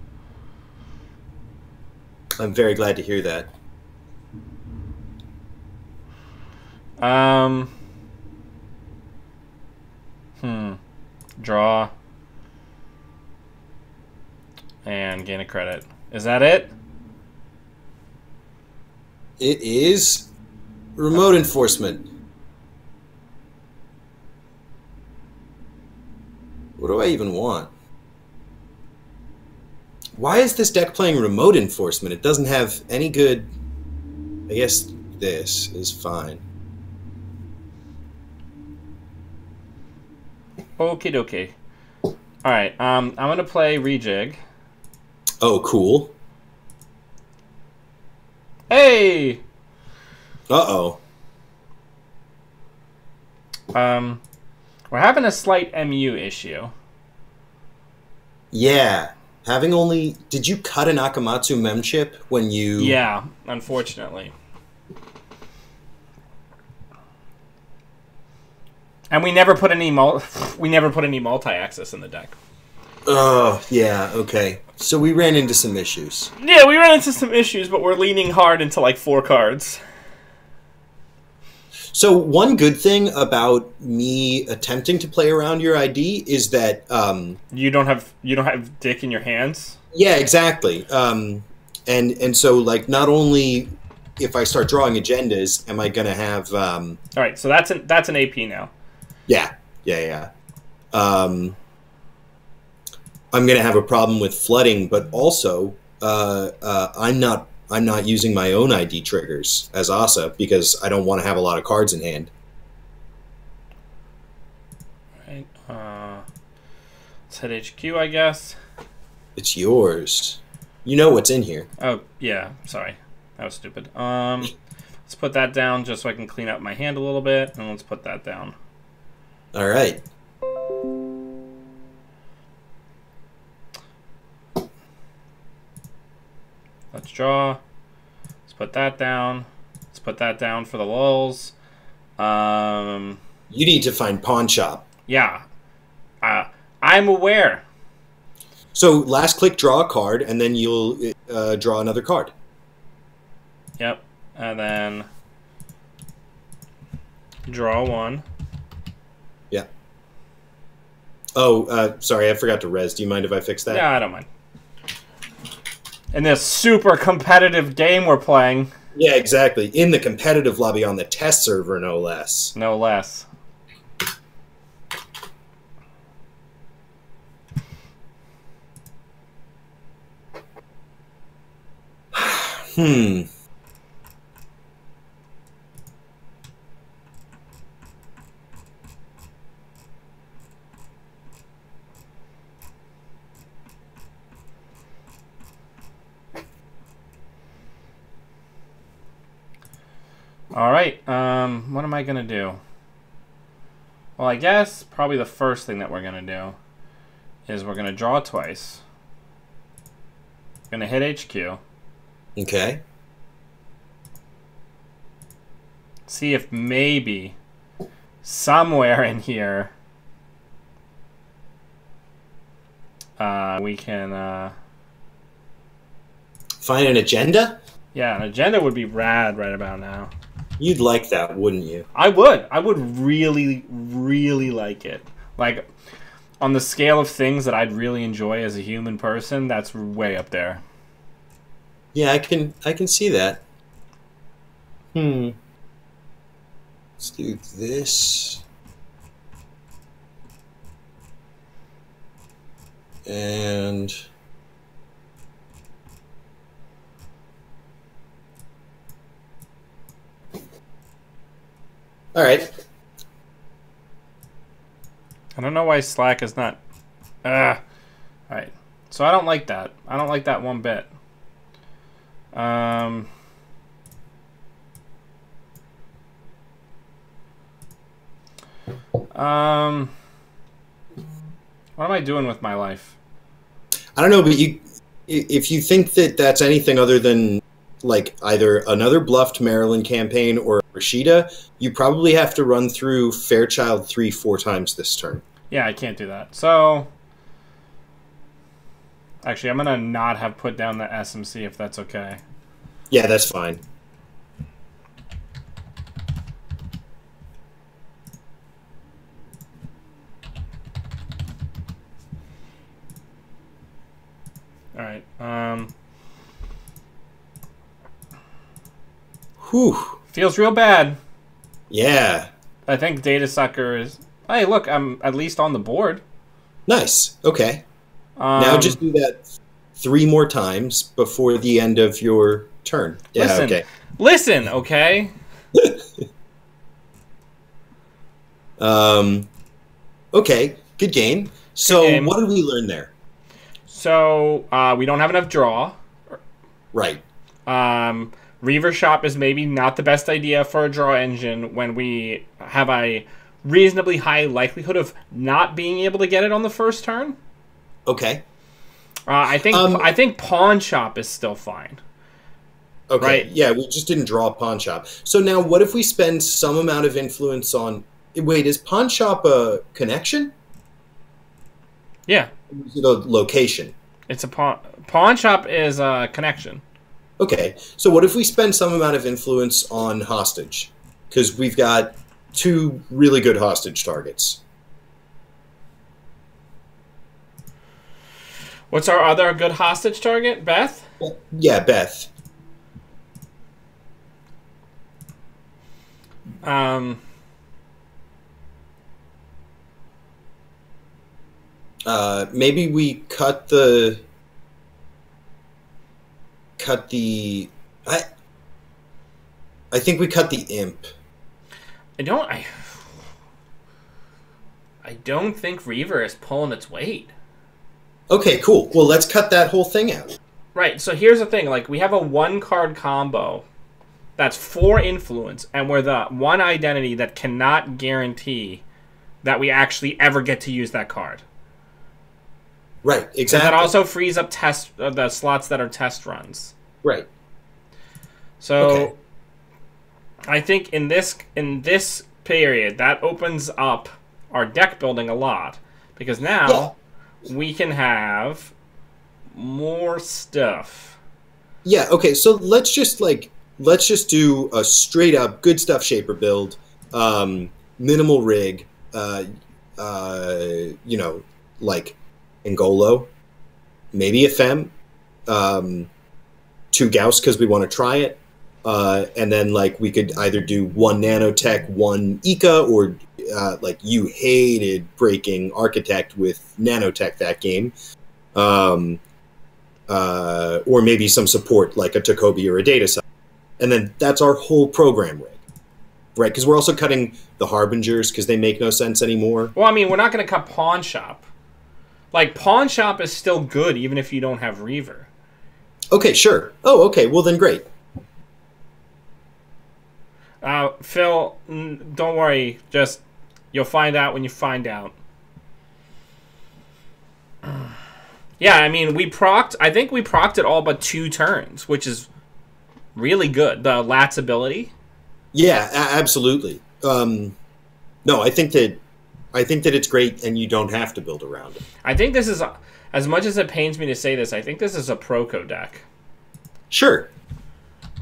I'm very glad to hear that. Draw. And gain a credit. Is that it? It is remote enforcement. What do I even want? Why is this deck playing remote enforcement? It doesn't have any good... I guess this is fine. Okie dokie. Alright, I'm going to play Rejig. Oh, cool. Hey! Uh-oh. We're having a slight MU issue. Yeah. Having only... Did you cut an Akamatsu mem chip when you... Yeah, unfortunately. And we never put any multi-axis in the deck. Oh, yeah, okay. So we ran into some issues. Yeah, we ran into some issues, but we're leaning hard into like 4 cards. So one good thing about me attempting to play around your ID is that you don't have dick in your hands. Yeah, exactly. And so like not only if I start drawing agendas, am I going to have? All right, so that's an AP now. Yeah. I'm going to have a problem with flooding, but also I'm not using my own ID triggers as Asa because I don't want to have a lot of cards in hand. Right. Let's hit HQ, I guess. It's yours. You know what's in here. Oh, yeah. Sorry. That was stupid. Let's put that down just so I can clean up my hand a little bit, and let's put that down. All right. Let's draw. Let's put that down. Let's put that down for the lulz. You need to find Pawn Shop. Yeah. I'm aware. So last click, draw a card, and then you'll draw another card. Yep. And then draw 1. Yeah. Oh, sorry, I forgot to res. Do you mind if I fix that? Yeah, I don't mind. In this super competitive game we're playing. Yeah, exactly. In the competitive lobby on the test server, no less. No less. Alright, what am I going to do? Well, I guess probably the first thing that we're going to do is we're going to draw twice. Going to hit HQ. Okay. See if maybe somewhere in here we can... Find an agenda? Yeah, an agenda would be rad right about now. You'd like that, wouldn't you? I would. I would really, really like it. Like, on the scale of things that I'd really enjoy as a human person, that's way up there. Yeah, I can see that. Let's do this. And... All right. I don't know why Slack is not... All right. So I don't like that. I don't like that one bit. What am I doing with my life? I don't know, but if you think that that's anything other than like either another bluffed Maryland campaign or Rashida, you probably have to run through Fairchild 3-4 times this turn. Yeah, I can't do that. So, actually, I'm going to not have put down the SMC if that's okay. Yeah, that's fine. All Whew. Feels real bad. Yeah. I think Data Sucker is... Hey, look, I'm at least on the board. Nice. Okay. Now just do that 3 more times before the end of your turn. Yeah, listen, okay. Listen, okay? Okay, good game. So game. what did we learn there? So, we don't have enough draw. Right. Reaver Shop is maybe not the best idea for a draw engine when we have a reasonably high likelihood of not being able to get it on the first turn. Okay. I think Pawn Shop is still fine. Okay. Right? Yeah, we just didn't draw Pawn Shop. So now what if we spend some amount of influence on... Wait, is Pawn Shop a connection? Yeah. Or is it a location? It's a Pawn Shop is a connection. Okay. So what if we spend some amount of influence on Hostage? Because we've got 2 really good hostage targets. What's our other good hostage target? Beth? Yeah, Beth. Maybe we cut the... I think we cut the imp. I don't think Reaver is pulling its weight. Okay, cool. Well, let's cut that whole thing out. Right, so here's the thing. Like, we have a 1-card combo that's 4 influence, and we're the one identity that cannot guarantee that we actually ever get to use that card. Right, exactly. And that also frees up the slots that are test runs. Right. So, okay. I think in this period, that opens up our deck building a lot. Because now, we can have more stuff. Yeah, okay, so let's just do a straight up good stuff shaper build, minimal rig, like Ngolo, maybe a Fem, 2 Gauss because we want to try it, and then like we could either do 1 nanotech, 1 Ika, or like you hated breaking Architect with nanotech that game, or maybe some support like a Takobi or a Data Side. And then that's our whole program rig, right? Because we're also cutting the Harbingers because they make no sense anymore. Well, I mean, we're not going to cut Pawn Shop. Like, Pawn Shop is still good even if you don't have Reaver. Okay, sure. Oh, okay. Well, then great. Phil, don't worry. Just, you'll find out when you find out. Yeah, I mean, I think we procced it all but 2 turns, which is really good. The Lat's ability. Yeah, absolutely. No, I think that it's great, and you don't have to build around it. I think this is, as much as it pains me to say this, I think this is a Proco deck. Sure.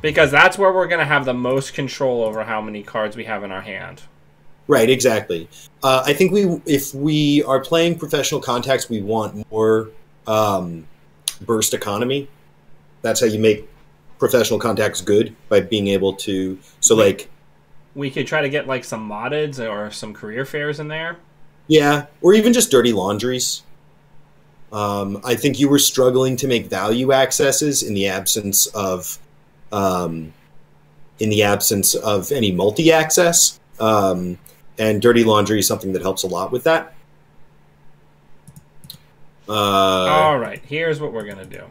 Because that's where we're going to have the most control over how many cards we have in our hand. Right, exactly. I think if we are playing professional contacts, we want more burst economy. That's how you make professional contacts good, by being able to... So, like... We could try to get, like, some moddeds or some career fairs in there. Yeah, or even just dirty laundries. I think you were struggling to make value accesses in the absence of any multi-access. And dirty laundry is something that helps a lot with that. All right, here's what we're going to do.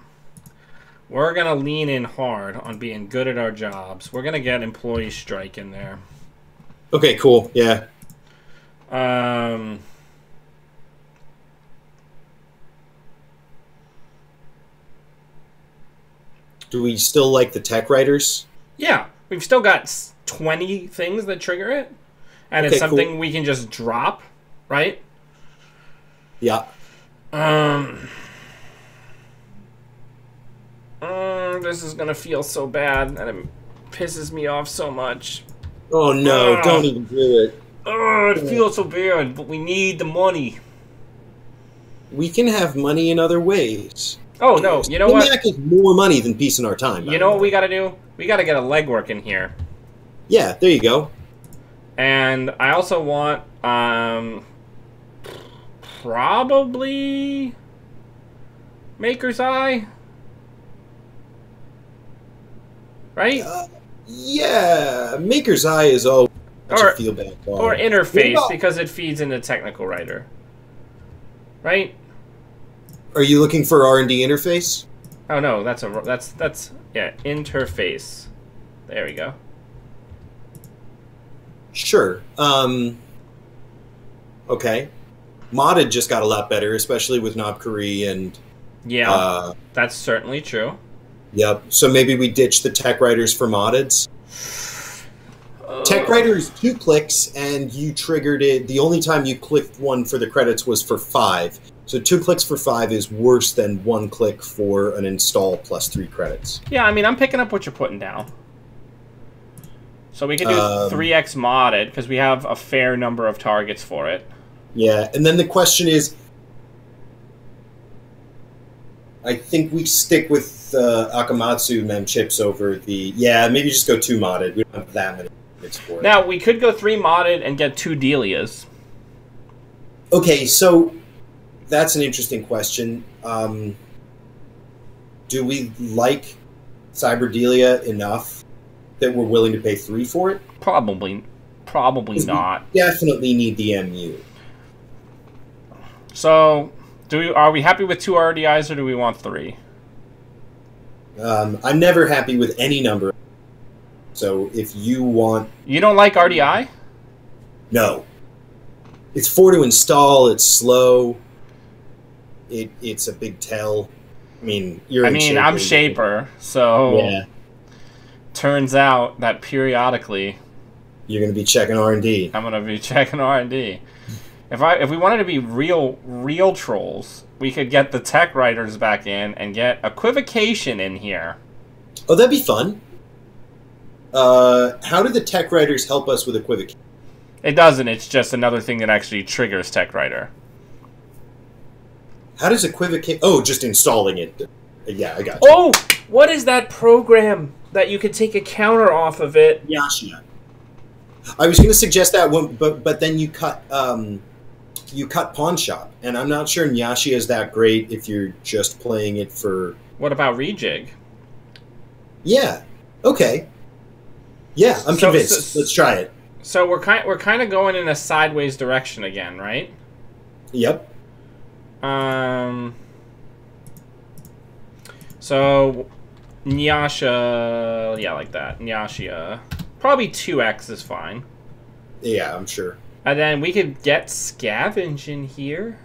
We're going to lean in hard on being good at our jobs. We're going to get employee strike in there. Okay, cool. Yeah. Do we still like the tech writers? Yeah, we've still got 20 things that trigger it. And okay, it's something cool. we can just drop, right? Yeah. This is going to feel so bad, and it pisses me off so much. Oh, no, don't even do it. It feels so bad, but we need the money. We can have money in other ways. Oh, no, you know what? Mac is more money than Peace in Our Time. You know what we got to do? We got to get a legwork in here. Yeah, there you go. And I also want probably Maker's Eye, right? Yeah, Maker's Eye is always a feel bad card. Or Interface, because it feeds into Technical Writer, right? Are you looking for R&D Interface? Oh no, that's yeah, Interface. There we go. Sure. Okay. Modded just got a lot better, especially with Knob Curry and... Yeah, that's certainly true. Yep. So maybe we ditch the tech writers for moddeds. Tech writer is 2 clicks, and you triggered it. The only time you clicked one for the credits was for 5. So 2 clicks for 5 is worse than 1 click for an install plus 3 credits. Yeah, I mean, I'm picking up what you're putting down. So we could do 3x modded, because we have a fair number of targets for it. Yeah, and then the question is... I think we stick with Akamatsu Mem chips over the... Yeah, maybe just go 2 modded. We don't have that many targets for it. Now, we could go 3 modded and get 2 Delias. Okay, so... That's an interesting question. Do we like Cyberdelia enough that we're willing to pay 3 for it? Probably not. We definitely need the MU. So, are we happy with 2 RDIs or do we want 3? I'm never happy with any number. So if you want... You don't like RDI? No. It's 4 to install, it's slow. It's a big tell. I mean, I'm Shaper, so yeah. Turns out that periodically you're going to be checking R&D. I'm going to be checking R&D. If we wanted to be real trolls, we could get the tech writers back in and get equivocation in here. Oh, that'd be fun. How do the tech writers help us with equivocation? It doesn't. It's just another thing that actually triggers tech writer. How does equivocate? Oh, just installing it. Yeah, I got you. Oh, what is that program that you could take a counter off of it? Yashia. I was going to suggest that one, but then you cut Pawn Shop, and I'm not sure Nyashia is that great if you're just playing it for. What about Rejig? Yeah. Okay. Yeah, I'm convinced. Let's try it. So we're kind of going in a sideways direction again, right? Yep. So, Nyasha, yeah, like that. Nyashia. Probably 2x is fine. Yeah, I'm sure. And then we could get Scavenge in here.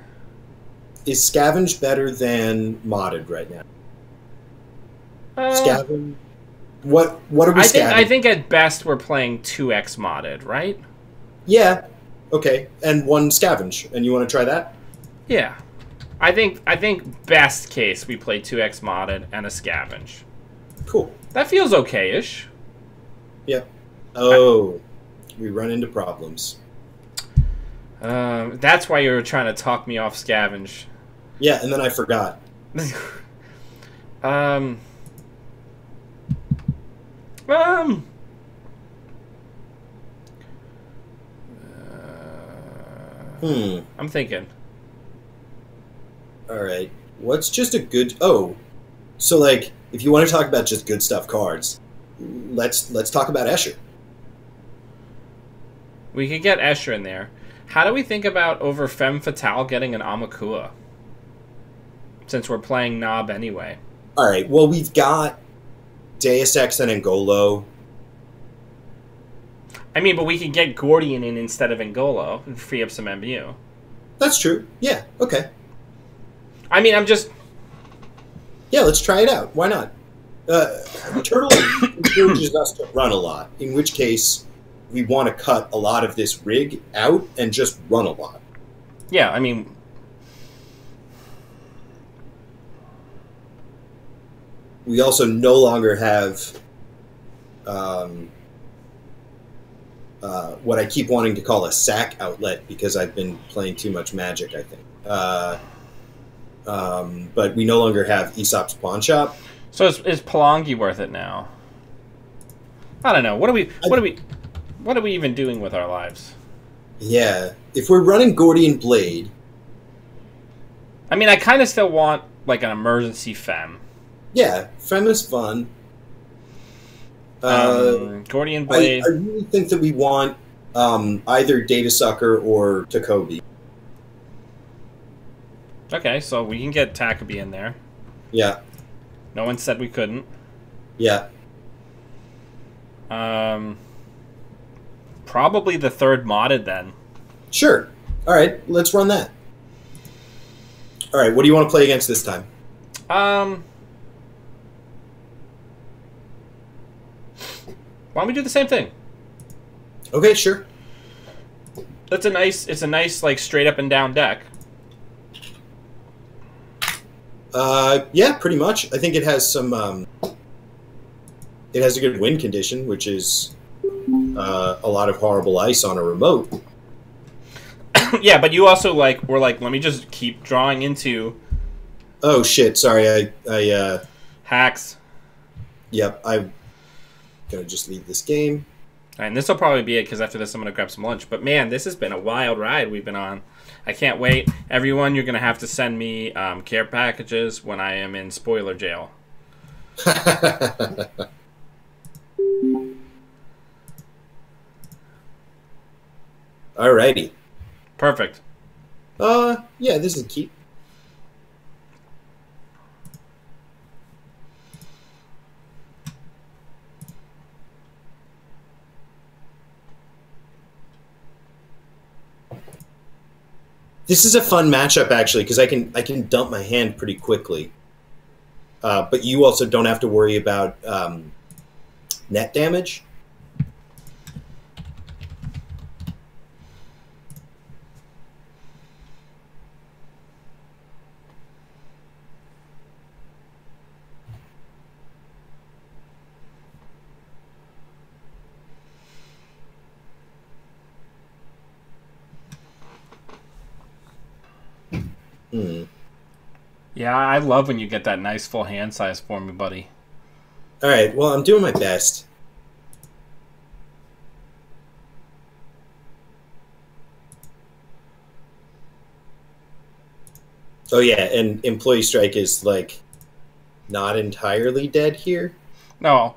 Is Scavenge better than modded right now? Scavenge? What are we scavenging? I think at best we're playing 2x modded, right? Yeah. Okay. And 1 Scavenge. And you want to try that? Yeah. I think best case we play 2x modded and a Scavenge. Cool. That feels okay-ish. Yeah. Oh, we run into problems. That's why you were trying to talk me off Scavenge. Yeah, and then I forgot. I'm thinking. All right. What's just a good... Oh, so like, if you want to talk about just good stuff cards, let's talk about Escher. We could get Escher in there. How do we think about over Femme Fatale getting an Amakua? Since we're playing Knob anyway. All right. Well, we've got Deus Ex and Angolo. I mean, but we could get Gordian in instead of Angolo and free up some MBU. That's true. Yeah. Okay. I mean, I'm just... Yeah, let's try it out. Why not? Turtle encourages us to run a lot, in which case we want to cut a lot of this rig out and just run a lot. Yeah, I mean... We also no longer have what I keep wanting to call a sack outlet because I've been playing too much Magic, I think. But we no longer have Aesop's Pawn Shop. So is Palangi worth it now? I don't know. What are we? I- What are we? What are we even doing with our lives? Yeah, if we're running Gordian Blade, I mean, I kind of still want like an emergency fem. yeah, Fem is fun. Gordian I Blade. really think that we want either Data Sucker or Takobi. Okay, so we can get Takabi in there. Yeah, No one said we couldn't. yeah. Probably the third modded then. Sure. All right, let's run that. All right, what do you want to play against this time? Why don't we do the same thing? Okay, sure. It's a nice like straight up and down deck. Yeah, pretty much. I think it has some. It has a good win condition, which is a lot of horrible ice on a remote. Yeah, but you also were like, let me just keep drawing into Oh shit! Sorry, I hacks. Yep, I'm gonna just leave this game. And this will probably be it because after this I'm gonna grab some lunch. But man, this has been a wild ride we've been on. I can't wait. Everyone, you're gonna have to send me care packages when I am in spoiler jail. Alrighty. Perfect. Yeah, this is keep. This is a fun matchup actually because I can dump my hand pretty quickly, but you also don't have to worry about net damage. Hmm. Yeah, I love when you get that nice full hand size for me, buddy. All right. Well, I'm doing my best. Oh yeah, and employee strike is like not entirely dead here. No,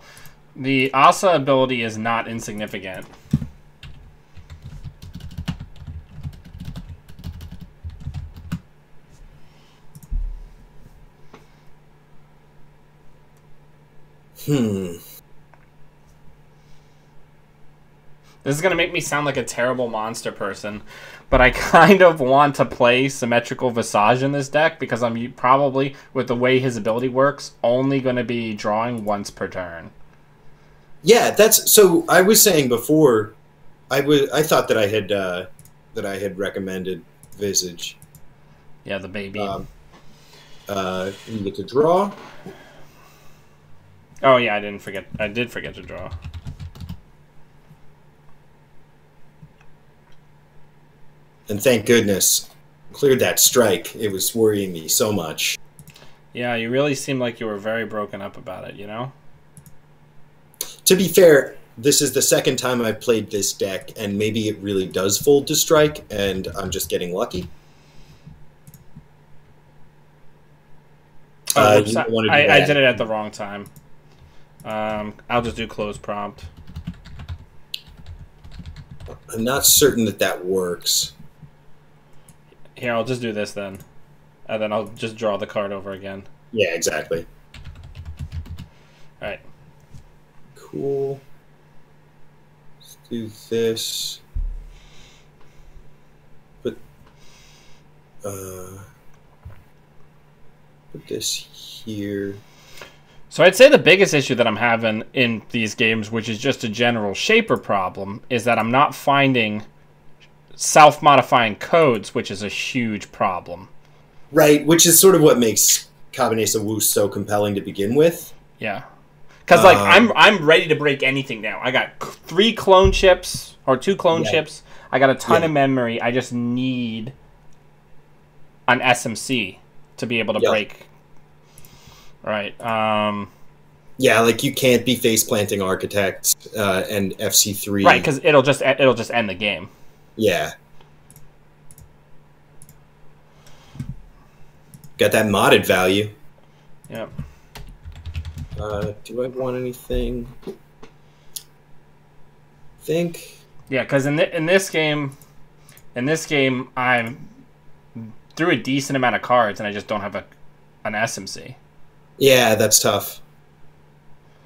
the Asa ability is not insignificant. This is going to make me sound like a terrible monster person, but I kind of want to play Symmetrical Visage in this deck because I'm probably, with the way his ability works, only going to be drawing once per turn. That's so. I was saying before, I thought that I had recommended Visage. Yeah, the baby. You get to draw. Oh yeah, I did forget to draw. And thank goodness, cleared that strike. It was worrying me so much. Yeah, you really seemed like you were very broken up about it, you know? To be fair, this is the second time I've played this deck, and maybe it really does fold to strike, and I'm just getting lucky. I did it at the wrong time. I'll just do close prompt. I'm not certain that that works. Here, I'll just do this then. And then I'll just draw the card over again. Yeah, exactly. Alright. Cool. Let's do this. Put this here. So I'd say the biggest issue that I'm having in these games, which is just a general shaper problem, is that I'm not finding self-modifying codes, which is a huge problem. Right, which is sort of what makes Cabanesa Wu so compelling to begin with. Yeah. Because like I'm ready to break anything now. I got 3 clone chips or 2 clone chips. I got a ton of memory. I just need an SMC to be able to break. Right. Yeah, like you can't be face planting Architect and FC3. Right, because it'll just end the game. Yeah. Got that modded value. Yep. Do I want anything? Think. Yeah, because in this game, I'm through a decent amount of cards, and I just don't have an SMC. Yeah, that's tough.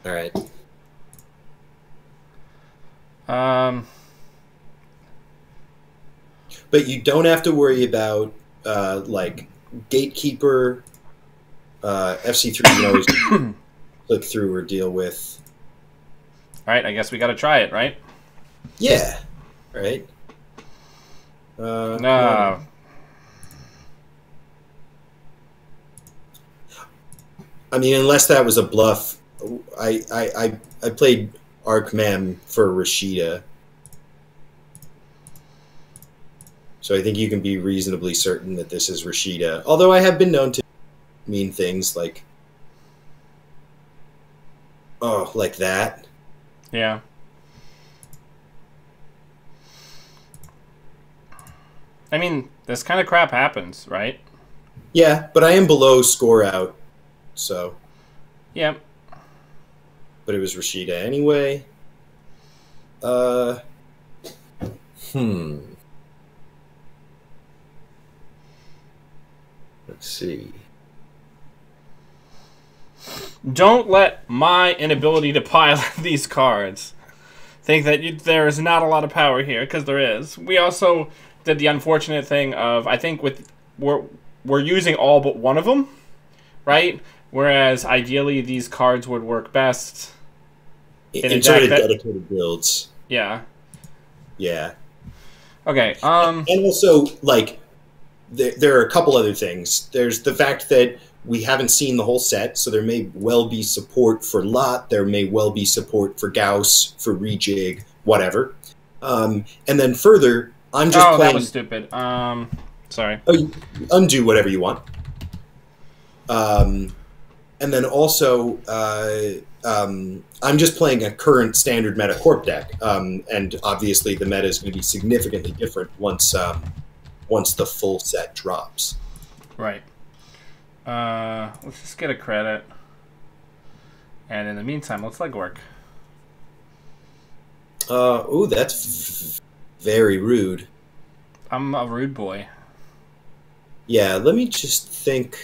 All right. But you don't have to worry about like Gatekeeper, FC3. You can always click through or deal with. All right, I guess we got to try it, right? Yeah. All right. No. I mean, unless that was a bluff, I played Arc-Mem for Rashida. So I think you can be reasonably certain that this is Rashida. Although I have been known to mean things like, oh, like that. Yeah. I mean, this kind of crap happens, right? Yeah, but I am below score out, so. Yep. But it was Rashida anyway. Let's see. Don't let my inability to pile these cards think that there is not a lot of power here, because there is. We also did the unfortunate thing of, I think we're using all but one of them, right? Whereas ideally these cards would work best in sort of dedicated builds. Yeah. Yeah. Okay. And also, like, there are a couple other things. There's the fact that we haven't seen the whole set, so there may well be support for Lot. There may well be support for Gauss, for Rejig, whatever. And then further, I'm just playing... that was stupid. Sorry. Oh, you undo whatever you want. And then also, I'm just playing a current standard meta corp deck, and obviously the meta is going to be significantly different once the full set drops. Right. Let's just get a credit, and in the meantime, let's legwork. Ooh, that's very rude. I'm a rude boy. Yeah, let me just think.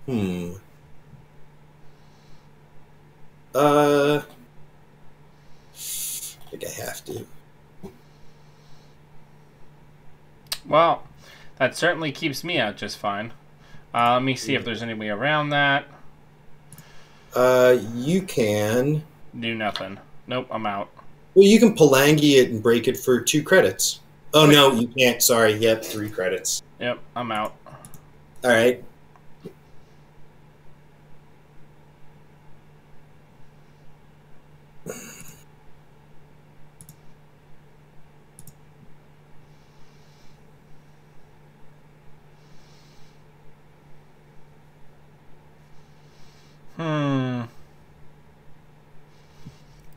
I think I have to. Well, that certainly keeps me out just fine. Let me see if there's any way around that. You can Do nothing. Nope, I'm out. Well, you can Palangi it and break it for 2 credits. Oh, no, you can't. Sorry. Yep, 3 credits. Yep, I'm out. All right.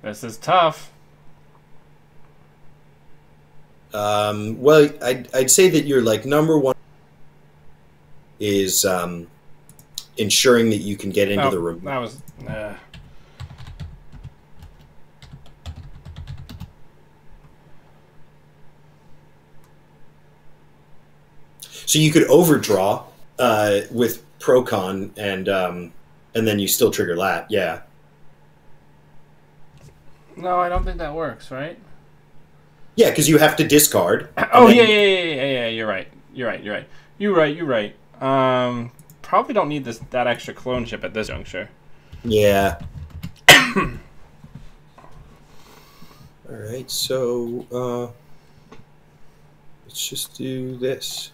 This is tough. Well, I'd say that your like number one is ensuring that you can get into the room. That was. So you could overdraw with Procon, and then you still trigger Lat. Yeah. No, I don't think that works, right? Yeah, because you have to discard. Oh, yeah. You're right. You're right. Probably don't need that extra clone chip at this juncture. Yeah. All right, so let's just do this.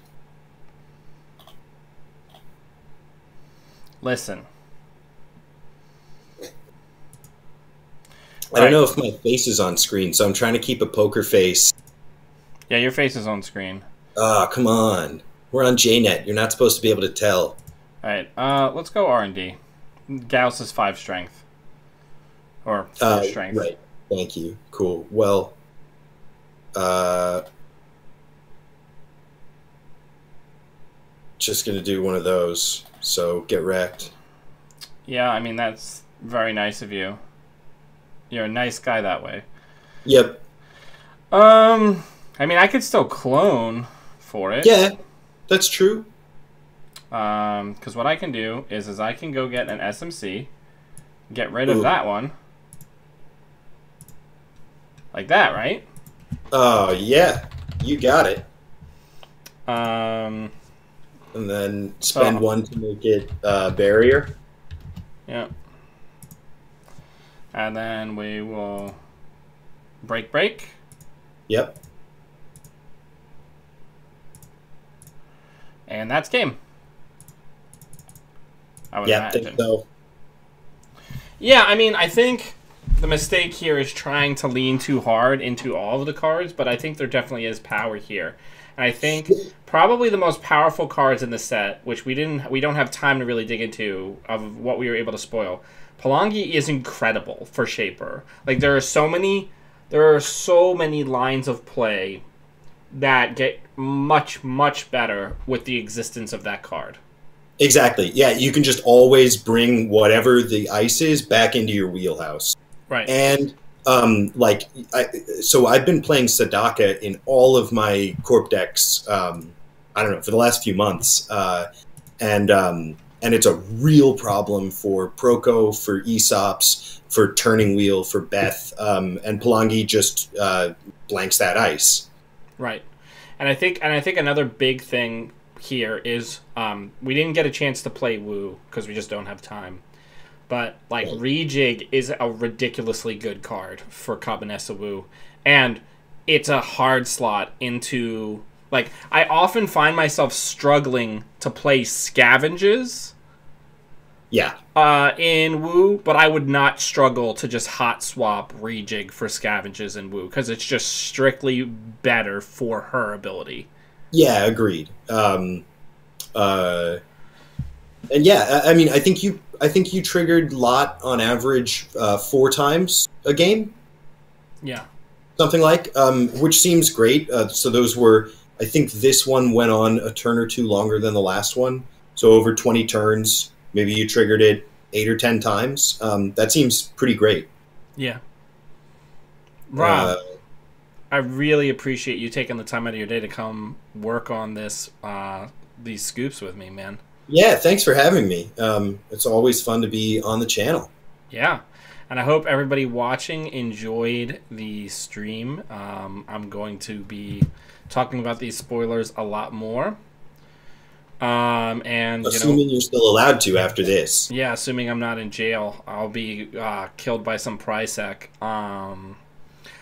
Listen. I don't know if my face is on screen, so I'm trying to keep a poker face. Yeah, your face is on screen. Ah, come on. We're on JNet. You're not supposed to be able to tell. All right, let's go R&D. Gauss is 5 strength. Or 4 strength. Right. Thank you. Cool. Well, just going to do one of those. So get wrecked. Yeah, I mean, that's very nice of you. You're a nice guy that way. Yep. I mean, I could still clone for it. Yeah, that's true. Because what I can do is I can go get an SMC, get rid of that one. Like that, right? Oh, yeah. You got it. And then spend one to make it barrier. Yeah. And then we will break. Yep. And that's game. I would yeah, imagine. Think so. Yeah, I mean, I think the mistake here is trying to lean too hard into all of the cards, but I think there definitely is power here. And I think probably the most powerful cards in the set, which we don't have time to really dig into of what we were able to spoil. Palangi is incredible for Shaper. Like there are so many lines of play that get much, much better with the existence of that card. Exactly. Yeah, you can just always bring whatever the ice is back into your wheelhouse. Right. And so I've been playing Sadaka in all of my corp decks. I don't know, for the last few months, and it's a real problem for Proco, for Aesops, for Turning Wheel, for Beth, and Palangi just blanks that ice. Right, and I think another big thing here is we didn't get a chance to play Wu because we just don't have time. But, like, Rejig is a ridiculously good card for Cabanessa Wu. And it's a hard slot into... Like, I often find myself struggling to play Scavenges in Wu, but I would not struggle to just hot swap Rejig for Scavenges in Wu, because it's just strictly better for her ability. Yeah, agreed. And yeah, I mean, I think you triggered Lot on average 4 times a game. Yeah. Something like, which seems great. So those were, I think this one went on a turn or 2 longer than the last one. So over 20 turns, maybe you triggered it 8 or 10 times. That seems pretty great. Yeah. Rob, I really appreciate you taking the time out of your day to come work on this, these scoops with me, man. Yeah, thanks for having me. It's always fun to be on the channel. Yeah, and I hope everybody watching enjoyed the stream. I'm going to be talking about these spoilers a lot more. And assuming you're still allowed to after this. Yeah, assuming I'm not in jail, I'll be killed by some Prysec.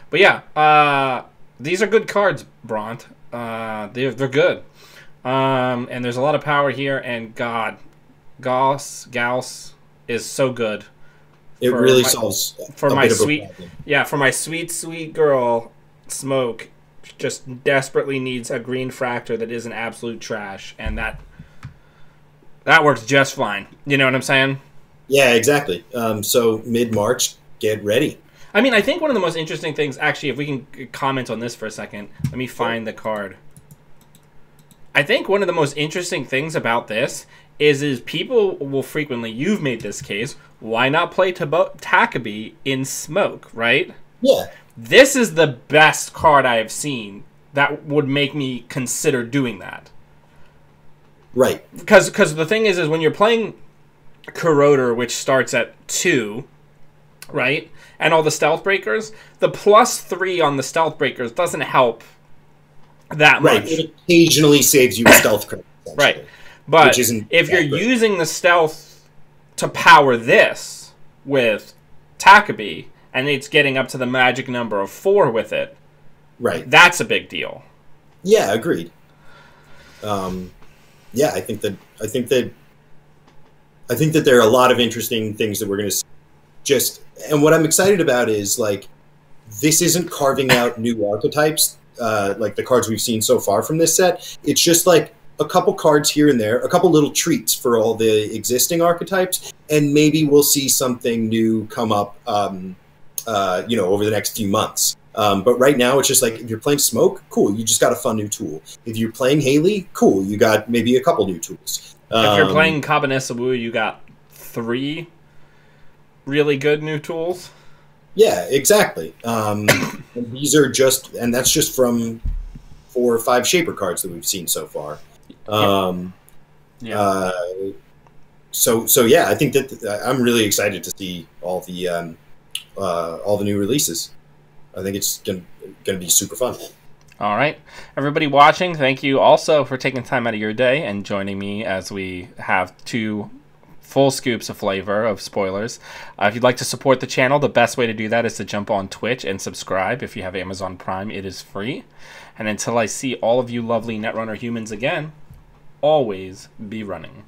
But yeah, these are good cards, Bront. They're good. And there's a lot of power here, and God, Gauss is so good. It really solves for a my bit of sweet, a problem. Yeah, for my sweet girl, Smoke, just desperately needs a green fractor that isn't absolute trash, and that works just fine. You know what I'm saying? Yeah, exactly. So mid-March, get ready. I mean, I think one of the most interesting things, actually, if we can comment on this for a second, let me find the card. I think one of the most interesting things about this is people will frequently, you've made this case, why not play Takabe in Smoke, right? Yeah. This is the best card I have seen that would make me consider doing that. Right. Because the thing is when you're playing Corroder, which starts at 2, right? And all the Stealth Breakers, the +3 on the Stealth Breakers doesn't help that much. Right, it occasionally saves you a stealth credit. Right, but if you're using the stealth to power this with Takabe, and it's getting up to the magic number of 4 with it, right, that's a big deal. Yeah, agreed. Yeah, I think that there are a lot of interesting things that we're going to see. And what I'm excited about is, like, this isn't carving out new archetypes. Like the cards we've seen so far from this set. It's just like a couple cards here and there, a couple little treats for all the existing archetypes, and maybe we'll see something new come up, over the next few months. But right now, it's just like, if you're playing Smoke, cool, you just got a fun new tool. If you're playing Haley, cool, you got maybe a couple new tools. If you're playing Cabanessa Wu, you got 3 really good new tools. Yeah, exactly. And these are and that's just from 4 or 5 Shaper cards that we've seen so far. So yeah, I think that I'm really excited to see all the new releases. I think it's gonna be super fun. All right, everybody watching, thank you also for taking time out of your day and joining me as we have 2 full scoops of flavor of spoilers. If you'd like to support the channel, the best way to do that is to jump on Twitch and subscribe. If you have Amazon Prime, it is free. And until I see all of you lovely Netrunner humans again, always be running.